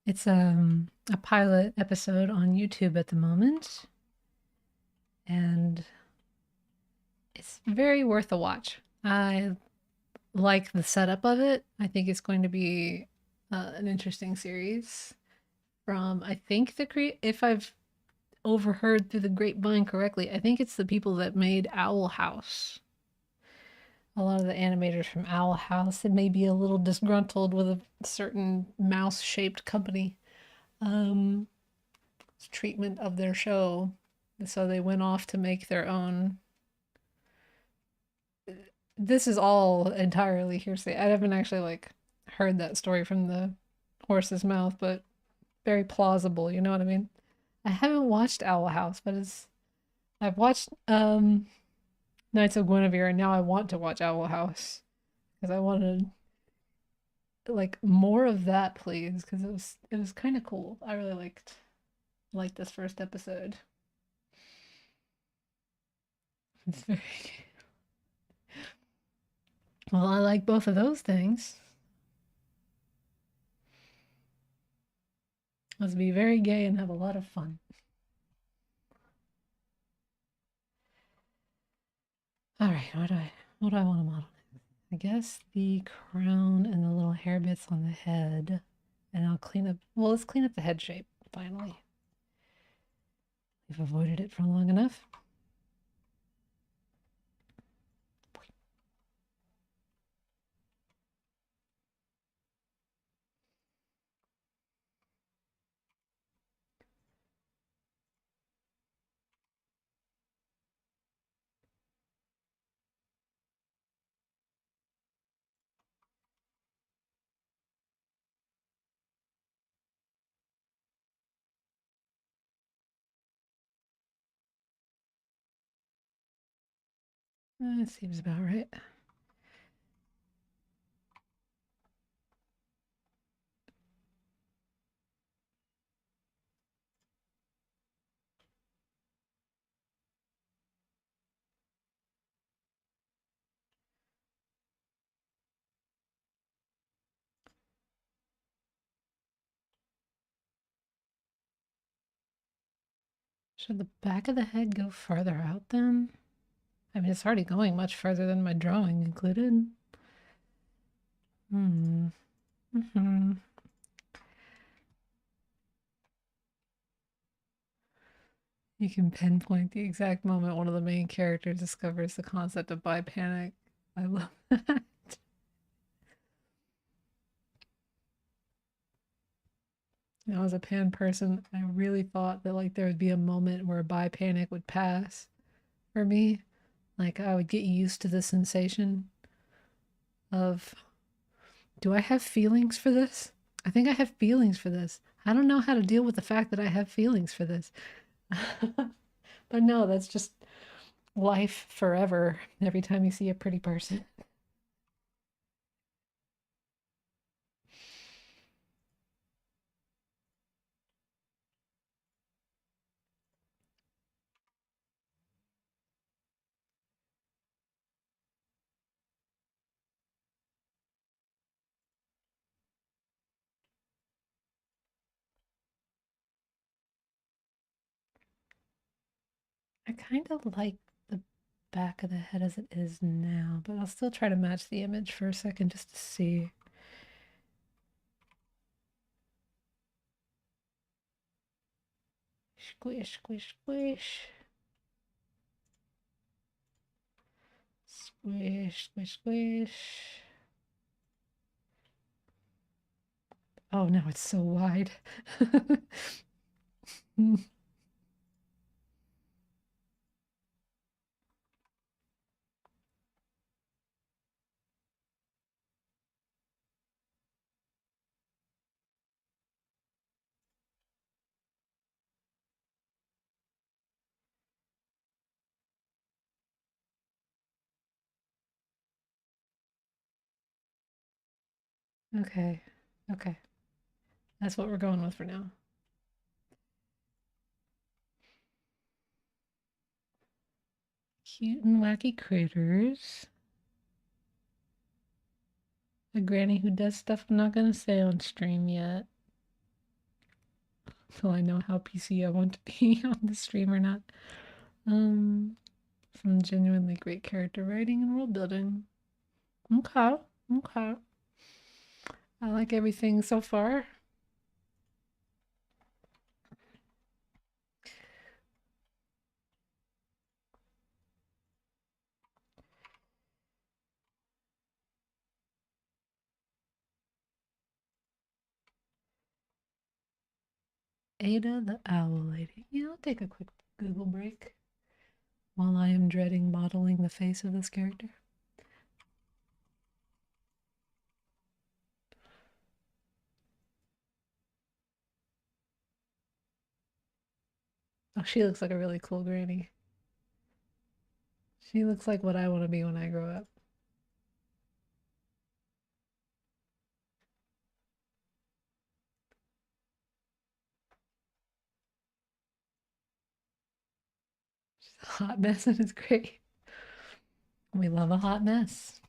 It's a pilot episode on YouTube at the moment, and it's very worth a watch. I like the setup of it. I think it's going to be an interesting series. From I think if I've overheard through the grapevine correctly, I think it's the people that made Owl House. A lot of the animators from Owl House, it may be a little disgruntled with a certain mouse-shaped company treatment of their show, so they went off to make their own. This is all entirely hearsay. I haven't actually like heard that story from the horse's mouth, but very plausible. You know what I mean? I haven't watched Owl House, but I've watched Knights of Guinevere, and now I want to watch Owl House because I wanted like more of that, please, because it was kind of cool. I really liked this first episode. It's very well. I like both of those things. Let's be very gay and have a lot of fun. All right, what do I want to model? I guess the crown and the little hair bits on the head, and I'll clean up. Well, let's clean up the head shape finally. We've avoided it for long enough. That seems about right. Should the back of the head go farther out then? I mean, it's already going much further than my drawing included. Hmm. Mm-hmm. You can pinpoint the exact moment one of the main characters discovers the concept of bi-panic. I love that. I was a pan person. I really thought that like there would be a moment where bi panic would pass for me. Like I would get used to the sensation of, do I have feelings for this? I think I have feelings for this. I don't know how to deal with the fact that I have feelings for this. But no, that's just life forever. Every time you see a pretty person. I kind of like the back of the head as it is now, but I'll still try to match the image for a second just to see. Squish, squish, squish. Squish, squish, squish. Oh, now it's so wide. Okay, okay. That's what we're going with for now. Cute and wacky critters. A granny who does stuff I'm not going to say on stream yet. So I know how PC I want to be on the stream or not. Um, some genuinely great character writing and world building. Okay, okay. I like everything so far. Ada the Owl Lady. Yeah, I'll take a quick Google break while I am dreading modeling the face of this character. Oh, she looks like a really cool granny. She looks like what I want to be when I grow up. She's a hot mess and it's great. We love a hot mess.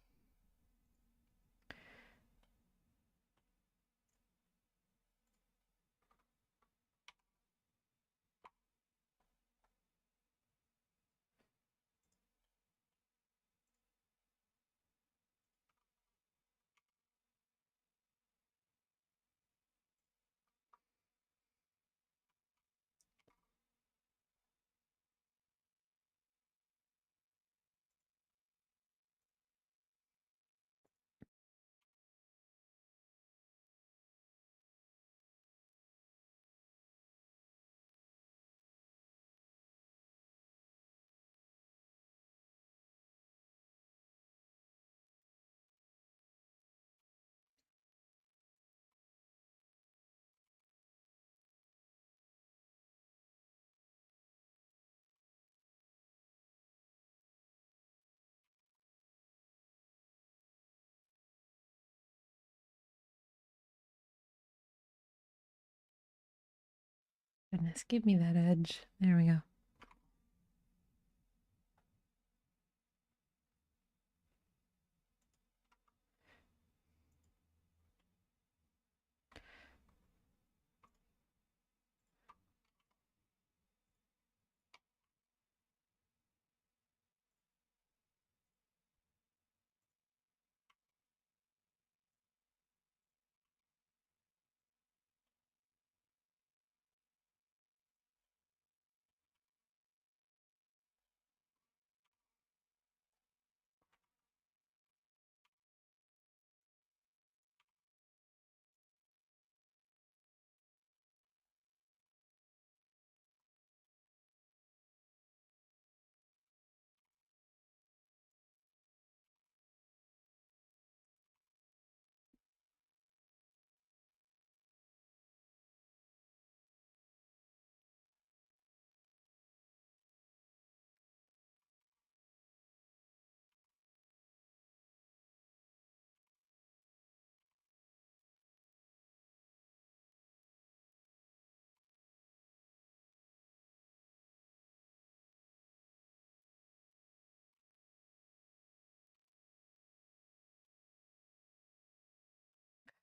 Goodness, give me that edge. There we go.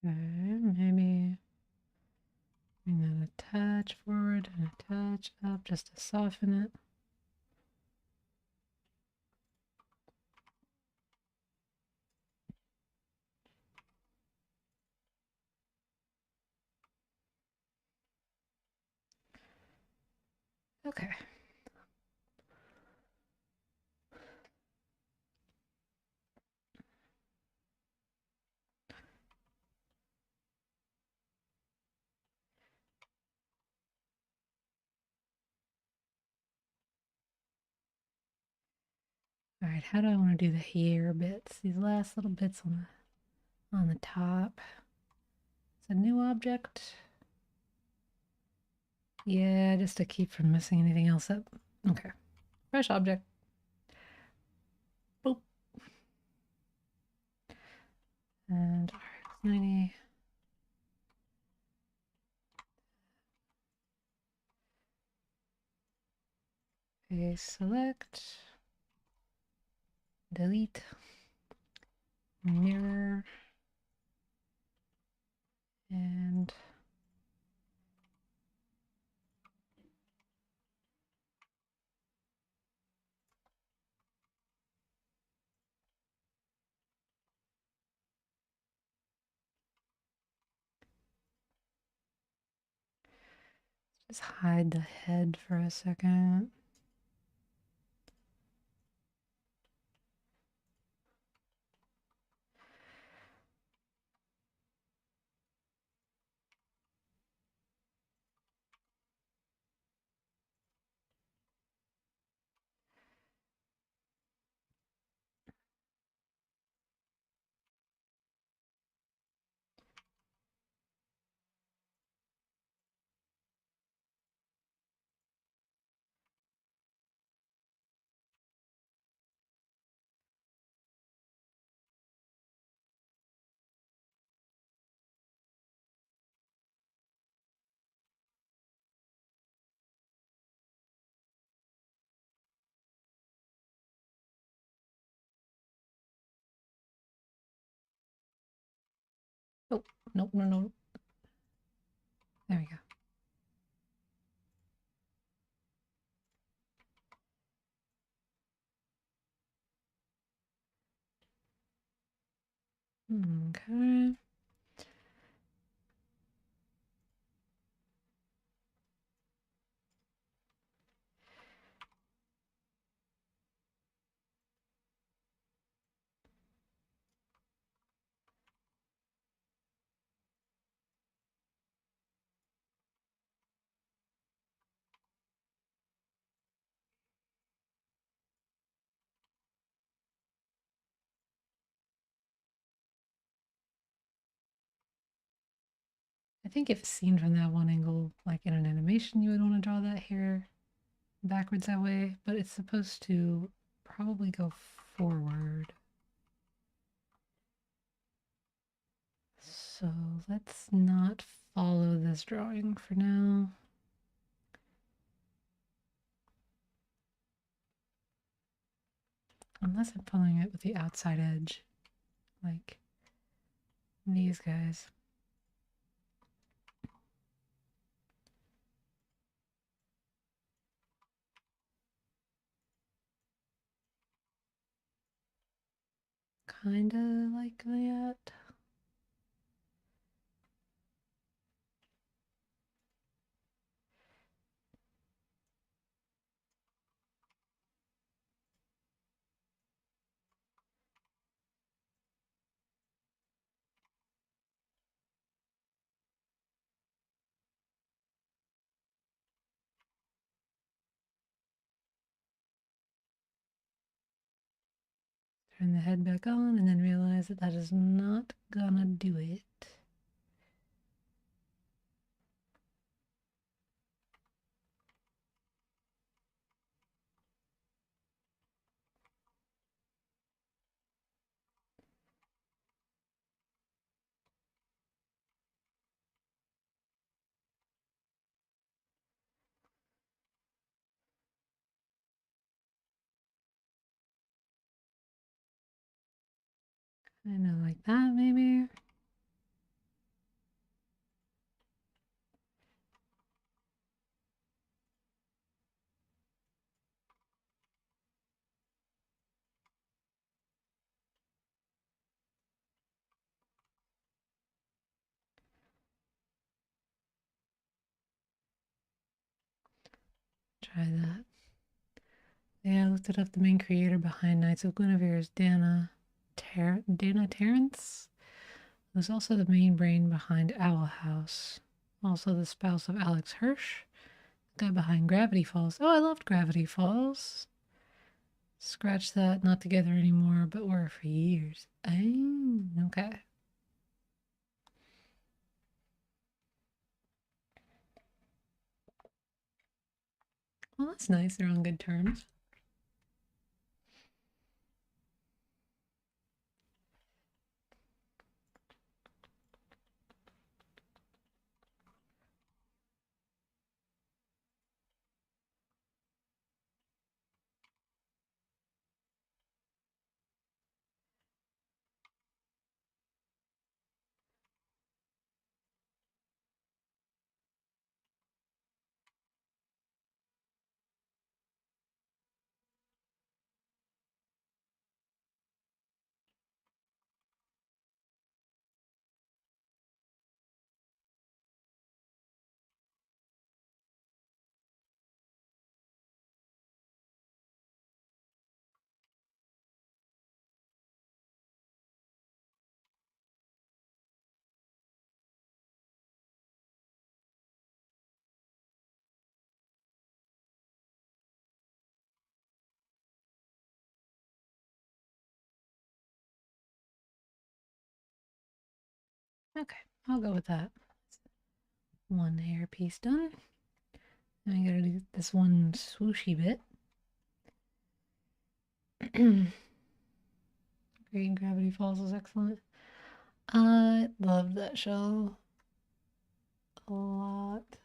Okay, maybe bring that a touch forward and a touch up just to soften it. Okay. All right, how do I want to do the hair bits? These last little bits on the top. It's a new object. Yeah, just to keep from messing anything else up. Okay. Fresh object. Boop. And RX90. Okay, select. Delete. Mirror. And just hide the head for a second. Oh, nope, no, no. There we go. Okay. I think if seen from that one angle, like in an animation, you would want to draw that hair backwards that way, but it's supposed to probably go forward. So let's not follow this drawing for now. Unless I'm following it with the outside edge, like these guys. Kinda like that. Turn the head back on and then realize that that is not gonna do it. Kinda like that, maybe. try that. Yeah, I looked it up. The main creator behind Knights of Guinevere is Dana Terrence, who's also the main brain behind Owl House. Also the spouse of Alex Hirsch, the guy behind Gravity Falls. Oh, I loved Gravity Falls. Scratch that, not together anymore, but were for years. Oh, okay. Well, that's nice. They're on good terms. Okay, I'll go with that. One hair piece done. Now I gotta do this one swooshy bit. Green Gravity Falls was excellent. I loved that show a lot.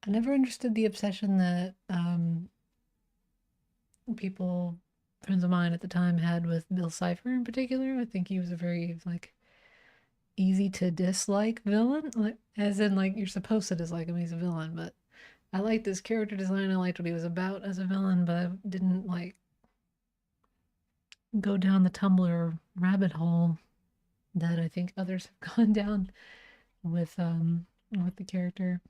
I never understood the obsession that people, friends of mine at the time, had with Bill Cipher in particular. I think he was a very like easy to dislike villain, like as in like you're supposed to dislike him. He's a villain, but I liked his character design. I liked what he was about as a villain, but I didn't like go down the Tumblr rabbit hole that I think others have gone down with the character.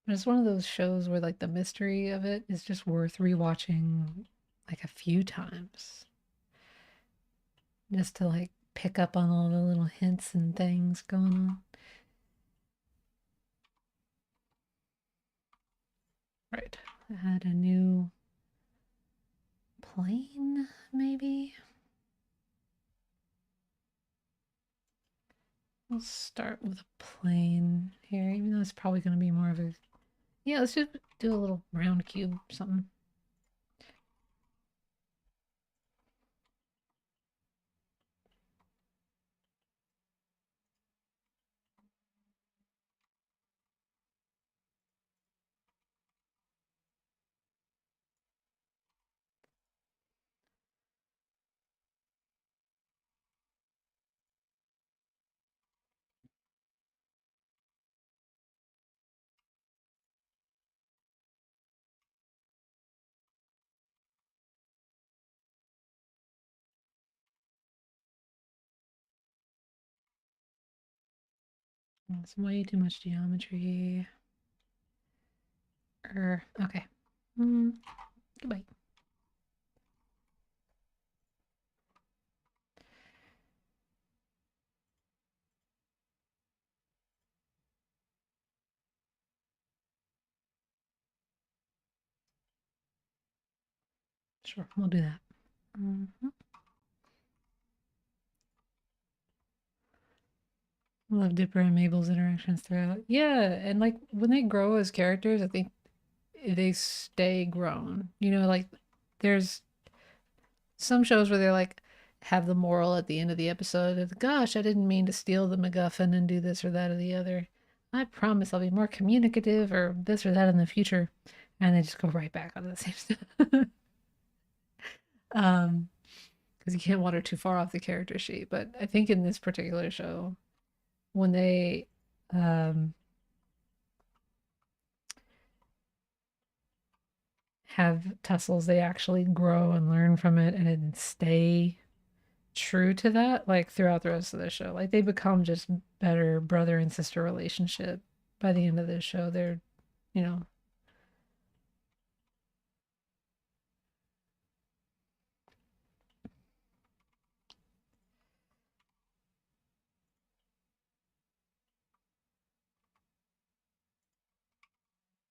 But it's one of those shows where like the mystery of it is just worth rewatching like a few times just to like pick up on all the little hints and things going on. Right. I had a new plane, maybe. We'll start with a plane here, even though it's probably going to be more of a. Yeah, let's just do a little round cube, something. It's way too much geometry. Okay. Goodbye. Sure, we'll do that. Mm-hmm. Love Dipper and Mabel's interactions throughout. Yeah, and like when they grow as characters, I think they stay grown. You know, like there's some shows where they're like have the moral at the end of the episode of gosh, I didn't mean to steal the MacGuffin and do this or that or the other. I promise I'll be more communicative or this or that in the future. And they just go right back onto the same stuff. um, because you can't wander too far off the character sheet. But I think in this particular show, when they um have tussles, they actually grow and learn from it and then stay true to that, like throughout the rest of the show. Like they become just better brother and sister relationship by the end of the show. They're, you know,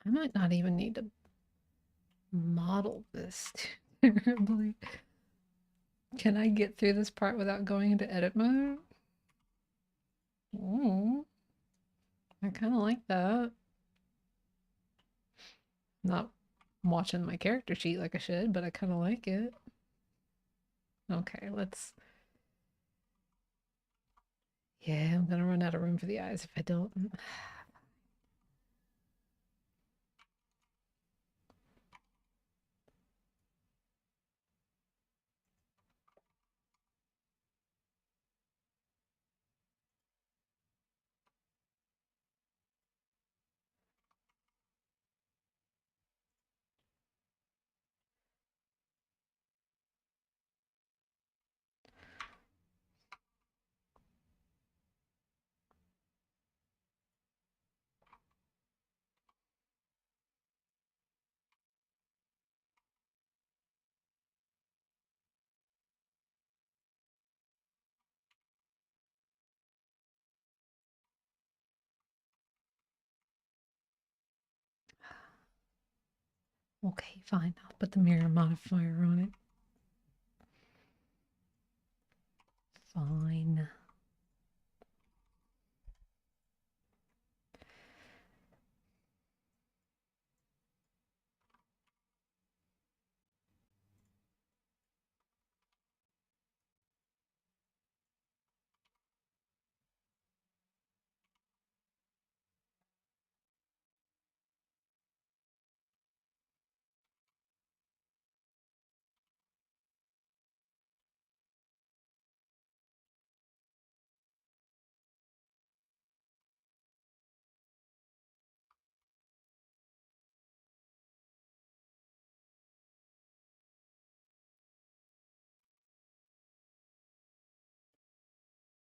I might not even need to model this terribly. Can I get through this part without going into edit mode? Oh, I kind of like that. Not watching my character sheet like I should, but I kind of like it. Okay, let's. Yeah, I'm gonna run out of room for the eyes if I don't. Okay, fine. I'll put the mirror modifier on it. Fine.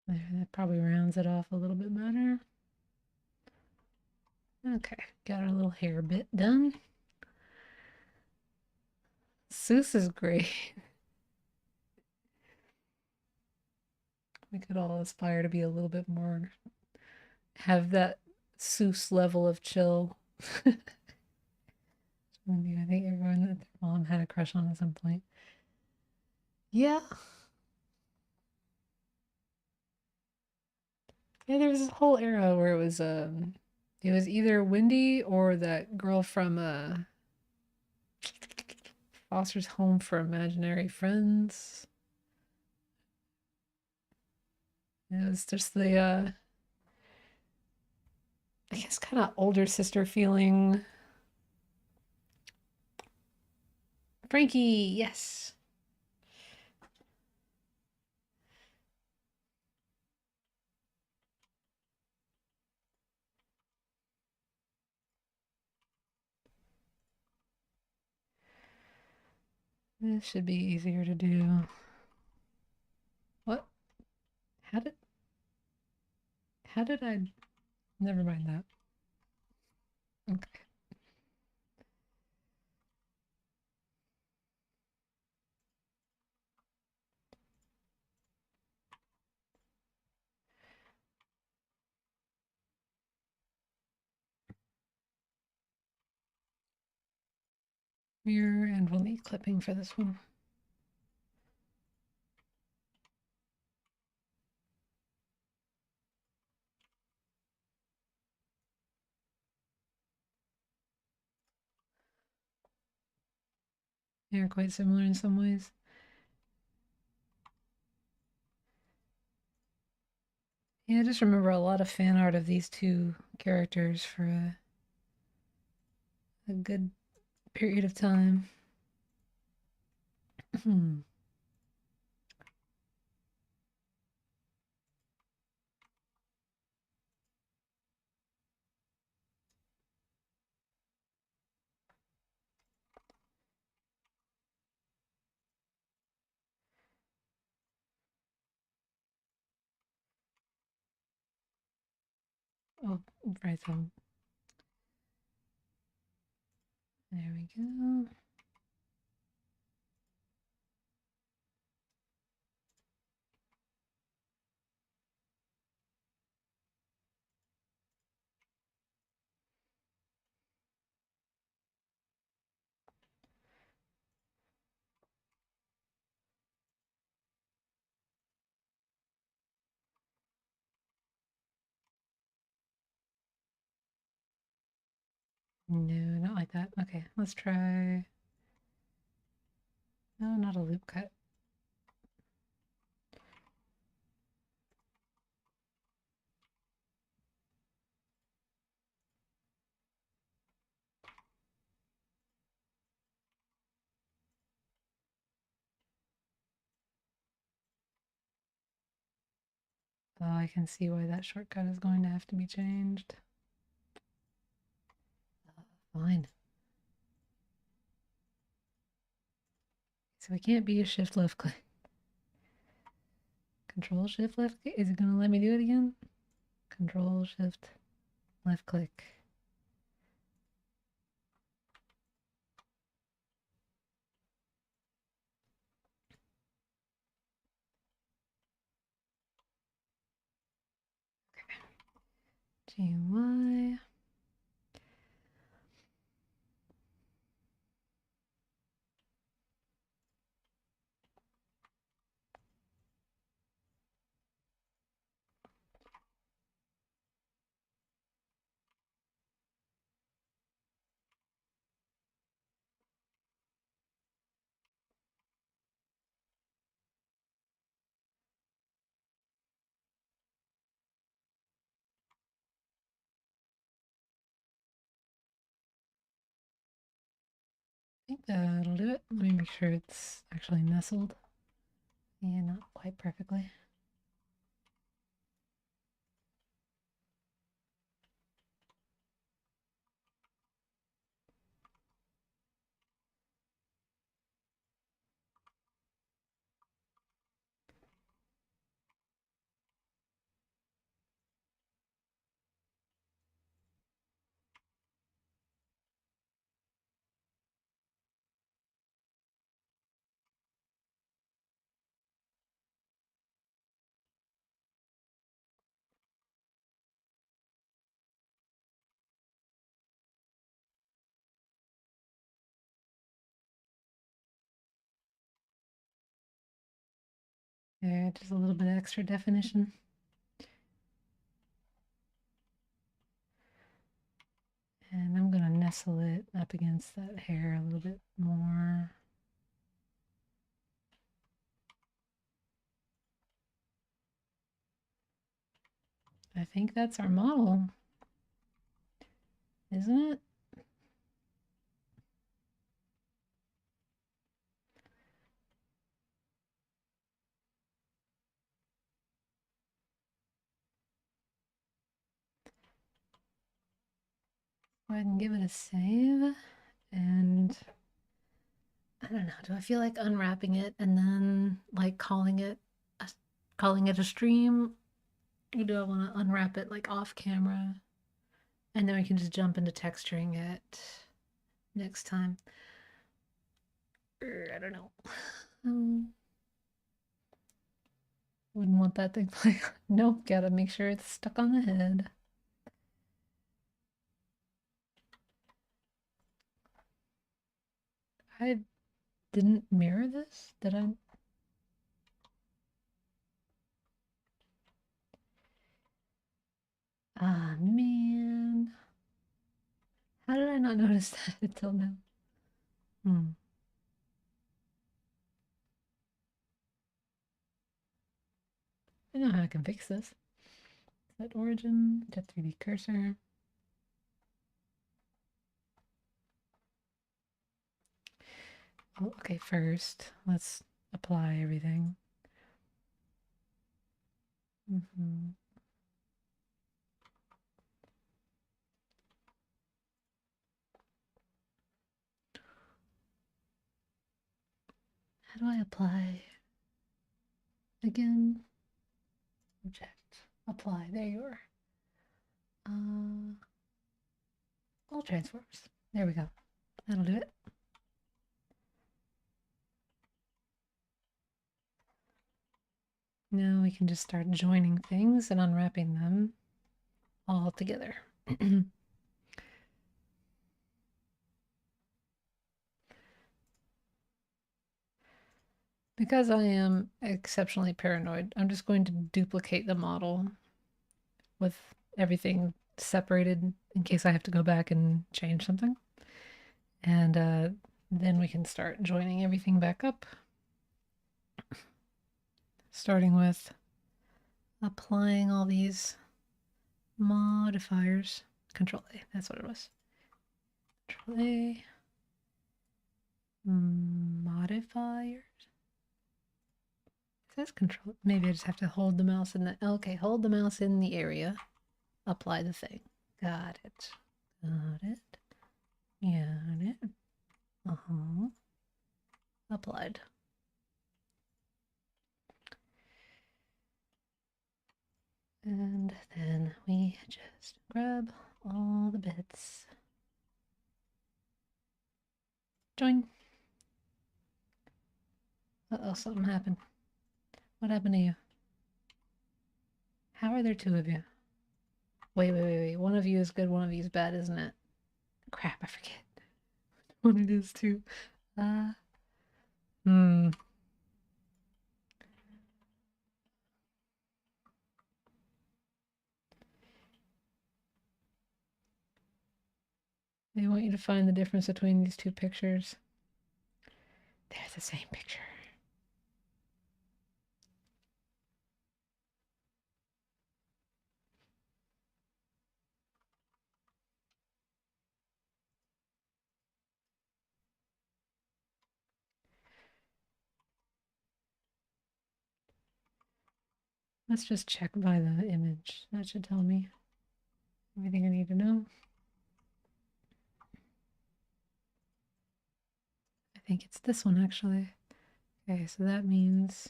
There, that probably rounds it off a little bit better. Okay, got our little hair bit done. Seuss is great. We could all aspire to be a little bit more, have that Seuss level of chill. I think everyone that their mom had a crush on at some point. Yeah. Yeah, there was this whole era where it was either Wendy or that girl from Foster's Home for Imaginary Friends. It was just the I guess kind of older sister feeling. Frankie, yes. This should be easier to do. What? How did how did I never mind that. Okay. Mirror and we'll need clipping for this one. They're quite similar in some ways. Yeah, I just remember a lot of fan art of these two characters for a good period of time. Oh, right, so there we go. No, not like that. Okay, let's try. No, not a loop cut. Oh, I can see why that shortcut is going to have to be changed. Fine. So we can't be a shift left click. Control shift left click. Is it going to let me do it again? Control shift left click. GUI. I think that'll do it. Let me make sure it's actually nestled. Yeah, not quite perfectly. Yeah, just a little bit of extra definition. And I'm going to nestle it up against that hair a little bit more. I think that's our model, isn't it? Go ahead and give it a save. And I don't know. Do I feel like unwrapping it and then like calling it a stream? Or do I want to unwrap it like off camera? And then we can just jump into texturing it next time. I don't know. Wouldn't want that thing like, nope, gotta make sure it's stuck on the head. I didn't mirror this? Did I? Ah, man. How did I not notice that until now? Hmm. I know how I can fix this. Set origin, to 3D cursor. Oh, okay, first, let's apply everything. Mm-hmm. How do I apply again? Reject. Apply. There you are. All transforms. There we go. That'll do it. Now we can just start joining things and unwrapping them all together. Because I am exceptionally paranoid, I'm just going to duplicate the model with everything separated in case I have to go back and change something. And then we can start joining everything back up. Starting with applying all these modifiers. Control A, that's what it was. Control A. Modifiers. It says control. Maybe I just have to hold the mouse in the. Okay, hold the mouse in the area. Apply the thing. Got it. Got it. Got it. Applied. And then we just grab all the bits. Join. Uh-oh, something happened. What happened to you? How are there two of you? Wait. One of you is good, one of you is bad, isn't it? Crap, I forget. What it is too. They want you to find the difference between these two pictures. They're the same picture. Let's just check by the image. That should tell me everything I need to know. I think it's this one actually. Okay, so that means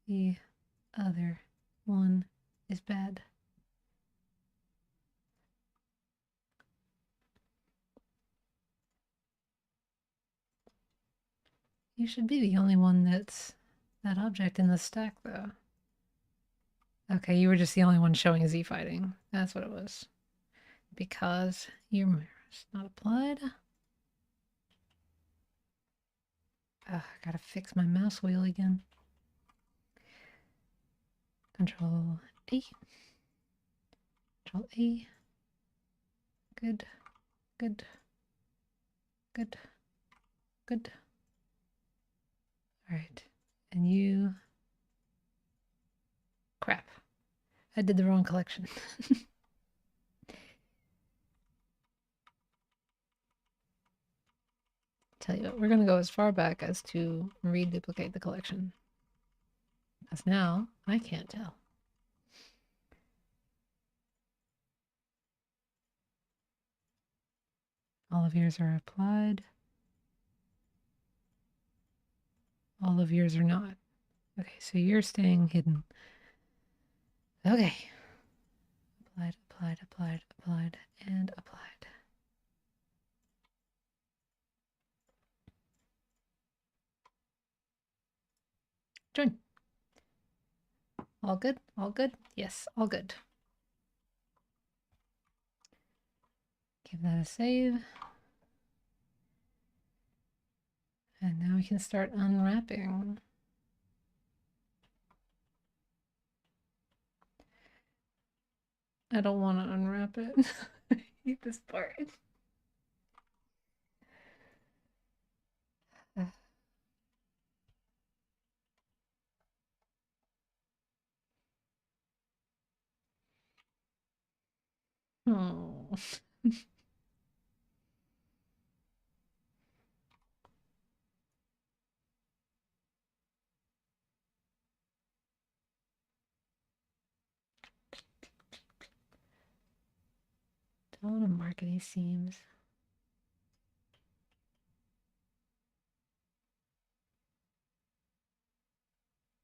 the other one is bad. You should be the only one that's that object in the stack though. Okay, you were just the only one showing Z fighting. That's what it was. Because your mirror is not applied. I gotta fix my mouse wheel again. Control A. Control A. Good. Good. Good. Good. Alright. And you. Crap. I did the wrong collection. Tell you what, we're going to go as far back as to reduplicate the collection. Because now I can't tell. All of yours are applied. All of yours are not. Okay, so you're staying hidden. Okay. Applied, applied, applied, applied, and applied. Join. All good? All good? Yes, all good. Give that a save. And now we can start unwrapping. I don't want to unwrap it. I hate this part. Oh. Don't want to mark any seams.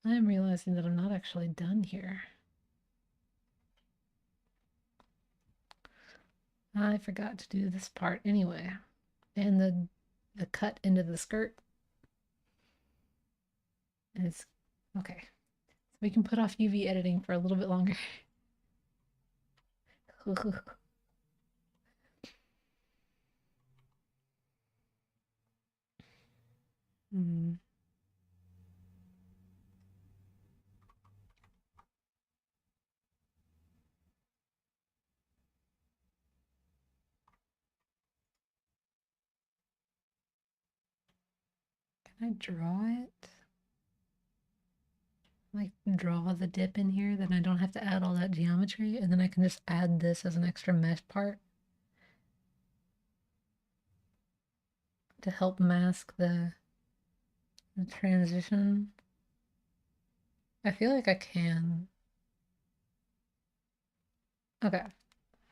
I'm realizing that I'm not actually done here. I forgot to do this part anyway. And the cut into the skirt is okay. So we can put off UV editing for a little bit longer. Hmm. Can I draw it? Like draw the dip in here, then I don't have to add all that geometry, and then I can just add this as an extra mesh part to help mask the transition. I feel like I can. Okay,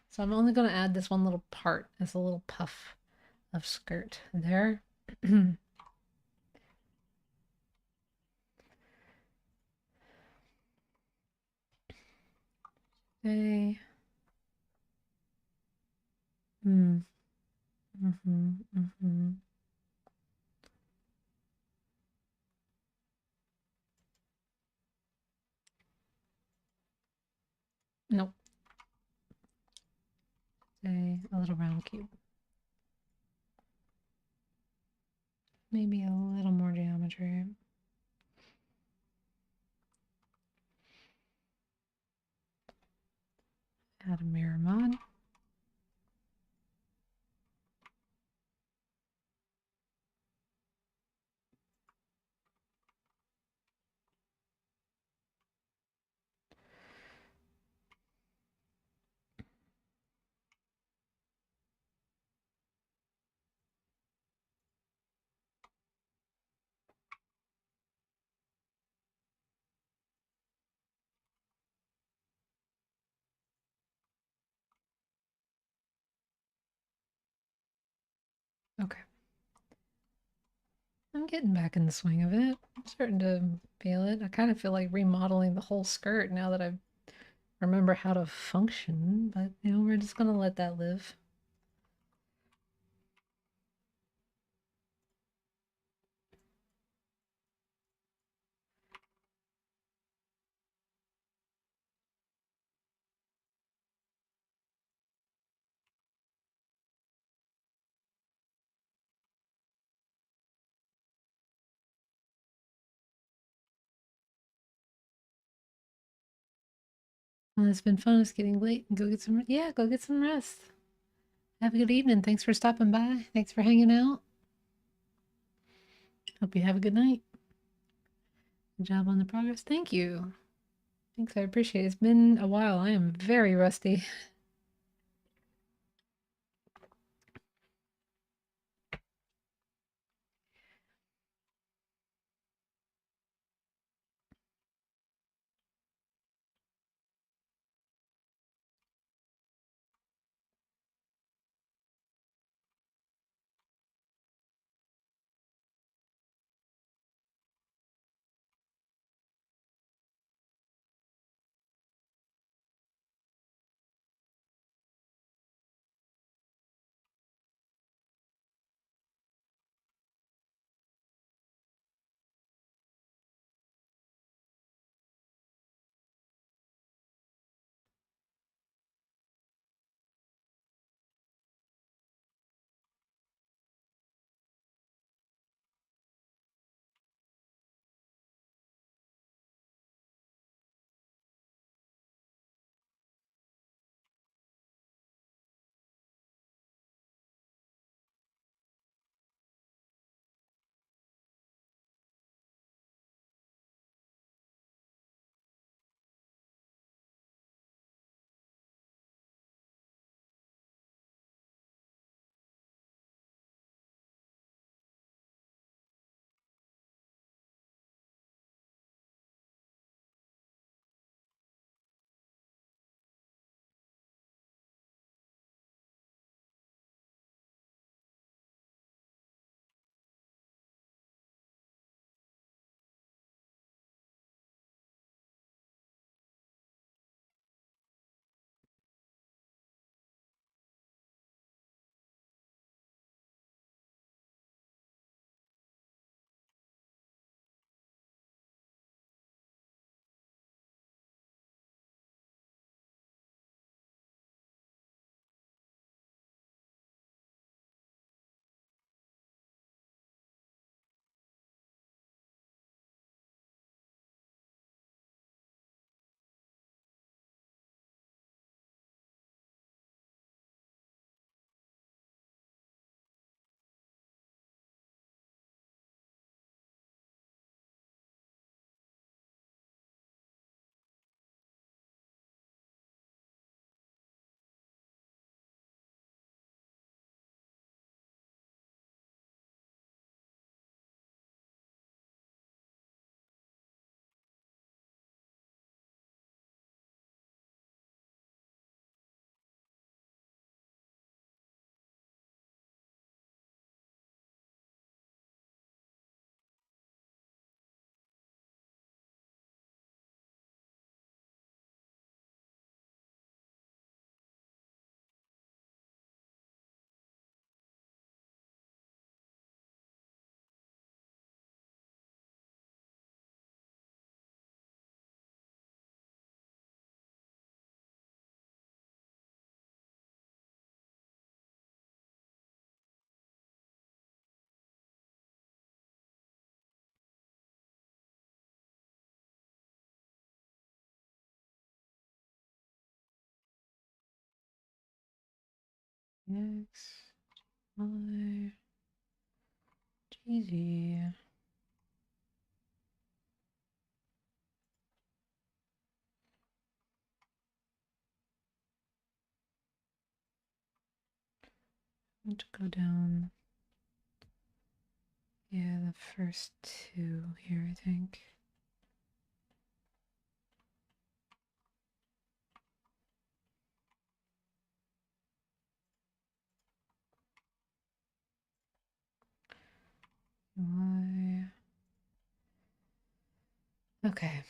so I'm only going to add this one little part as a little puff of skirt there. Okay. Mm. Mm-hmm. Mm-hmm. Nope. Say a little round cube. Maybe a little more geometry. Add a mirror mod. Okay. I'm getting back in the swing of it. I'm starting to feel it. I kind of feel like remodeling the whole skirt now that I remember how to function, but we're just gonna let that live. Well, it's been fun. It's getting late. Go get some, yeah, go get some rest. Have a good evening. Thanks for stopping by. Thanks for hanging out. Hope you have a good night. Good job on the progress. Thank you. Thanks. I appreciate it. It's been a while. I am very rusty. X, Y, G, Z. I want to go down, yeah, the first two here, I think. Y. Okay.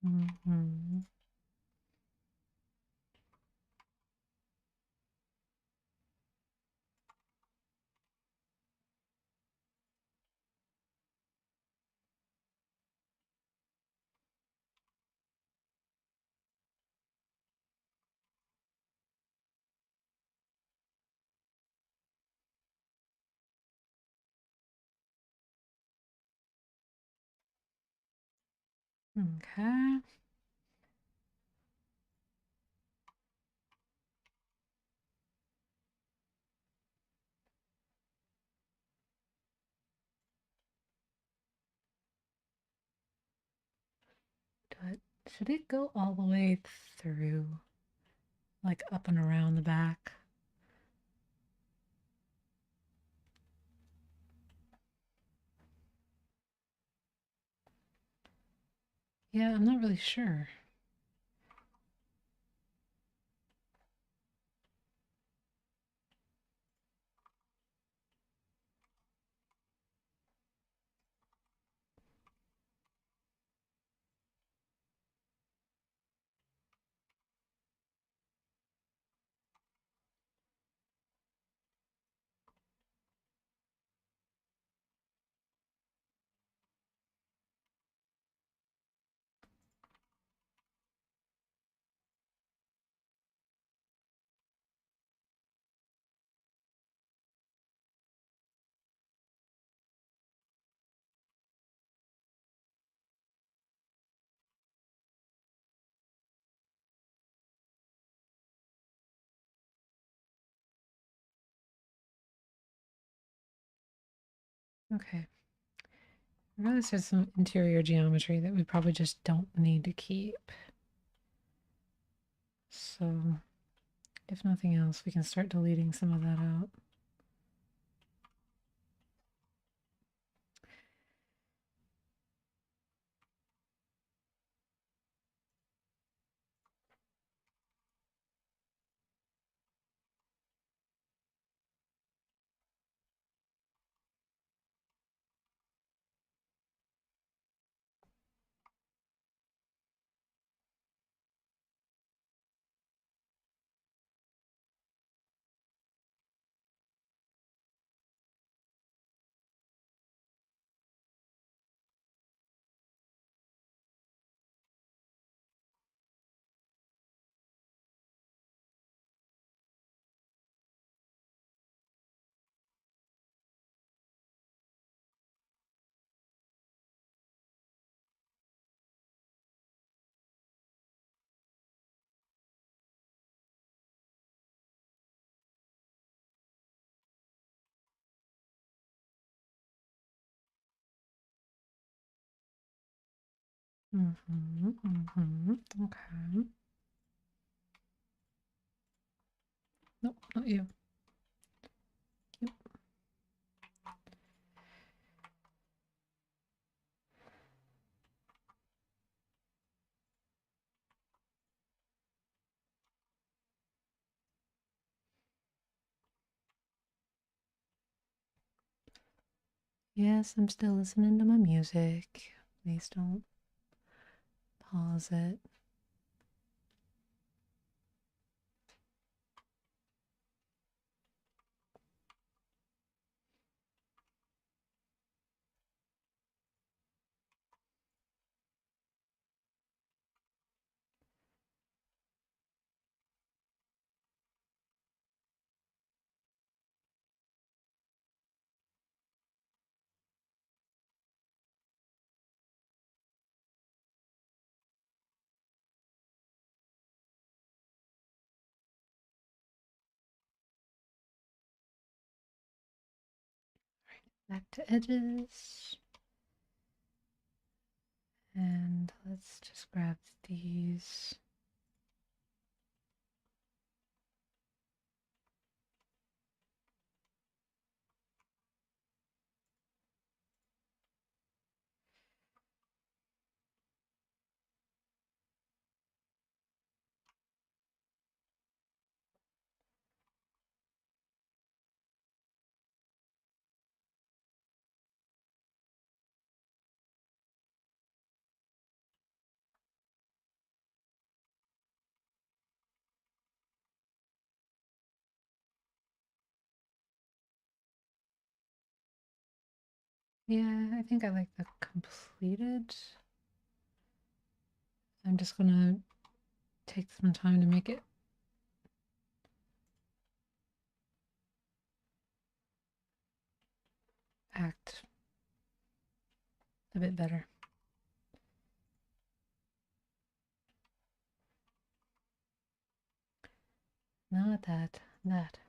Mm-hmm. Okay. Should it go all the way through, like up and around the back? Yeah, I'm not really sure. Okay. I realize there's some interior geometry that we probably just don't need to keep. So, if nothing else, we can start deleting some of that out. Okay. Nope, not you. Yep. Yes, I'm still listening to my music. Please don't pause it. Back to edges. And let's just grab these. Yeah, I think I like the completed. I'm just gonna take some time to make it act a bit better. Not that, that.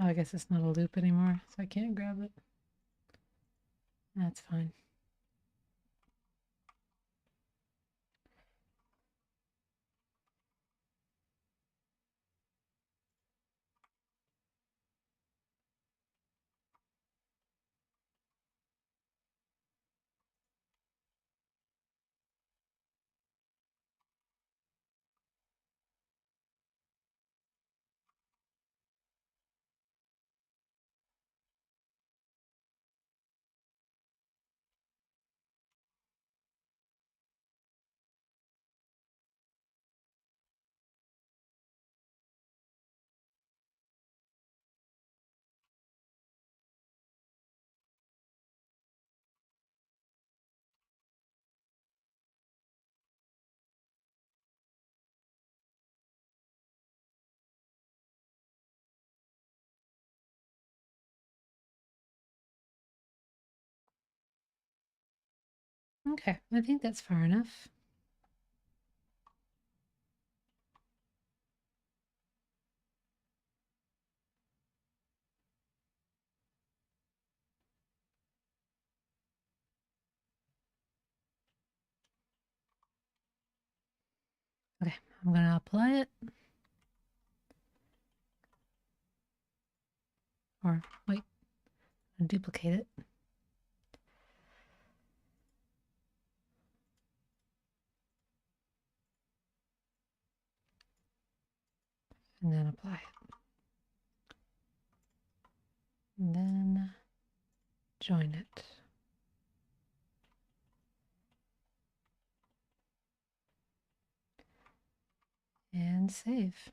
Oh, I guess it's not a loop anymore, so I can't grab it. That's fine. Okay, I think that's far enough. Okay, I'm gonna apply it. Or wait, and duplicate it. And then apply it. And then join it. And save.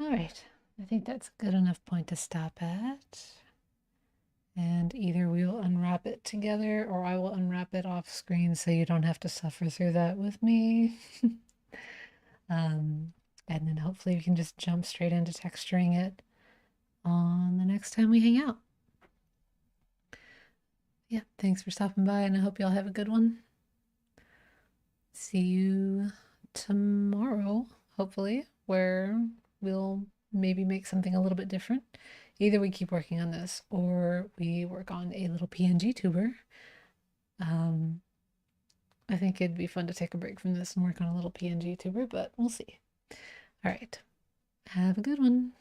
All right, I think that's a good enough point to stop at. And either we will unwrap it together or I will unwrap it off screen so you don't have to suffer through that with me. And then hopefully we can just jump straight into texturing it on the next time we hang out. Yeah, thanks for stopping by and I hope y'all have a good one. See you tomorrow, hopefully, where we'll maybe make something a little bit different. Either we keep working on this or we work on a little PNG tuber. I think it'd be fun to take a break from this and work on a little PNG tuber, but we'll see. All right. Have a good one.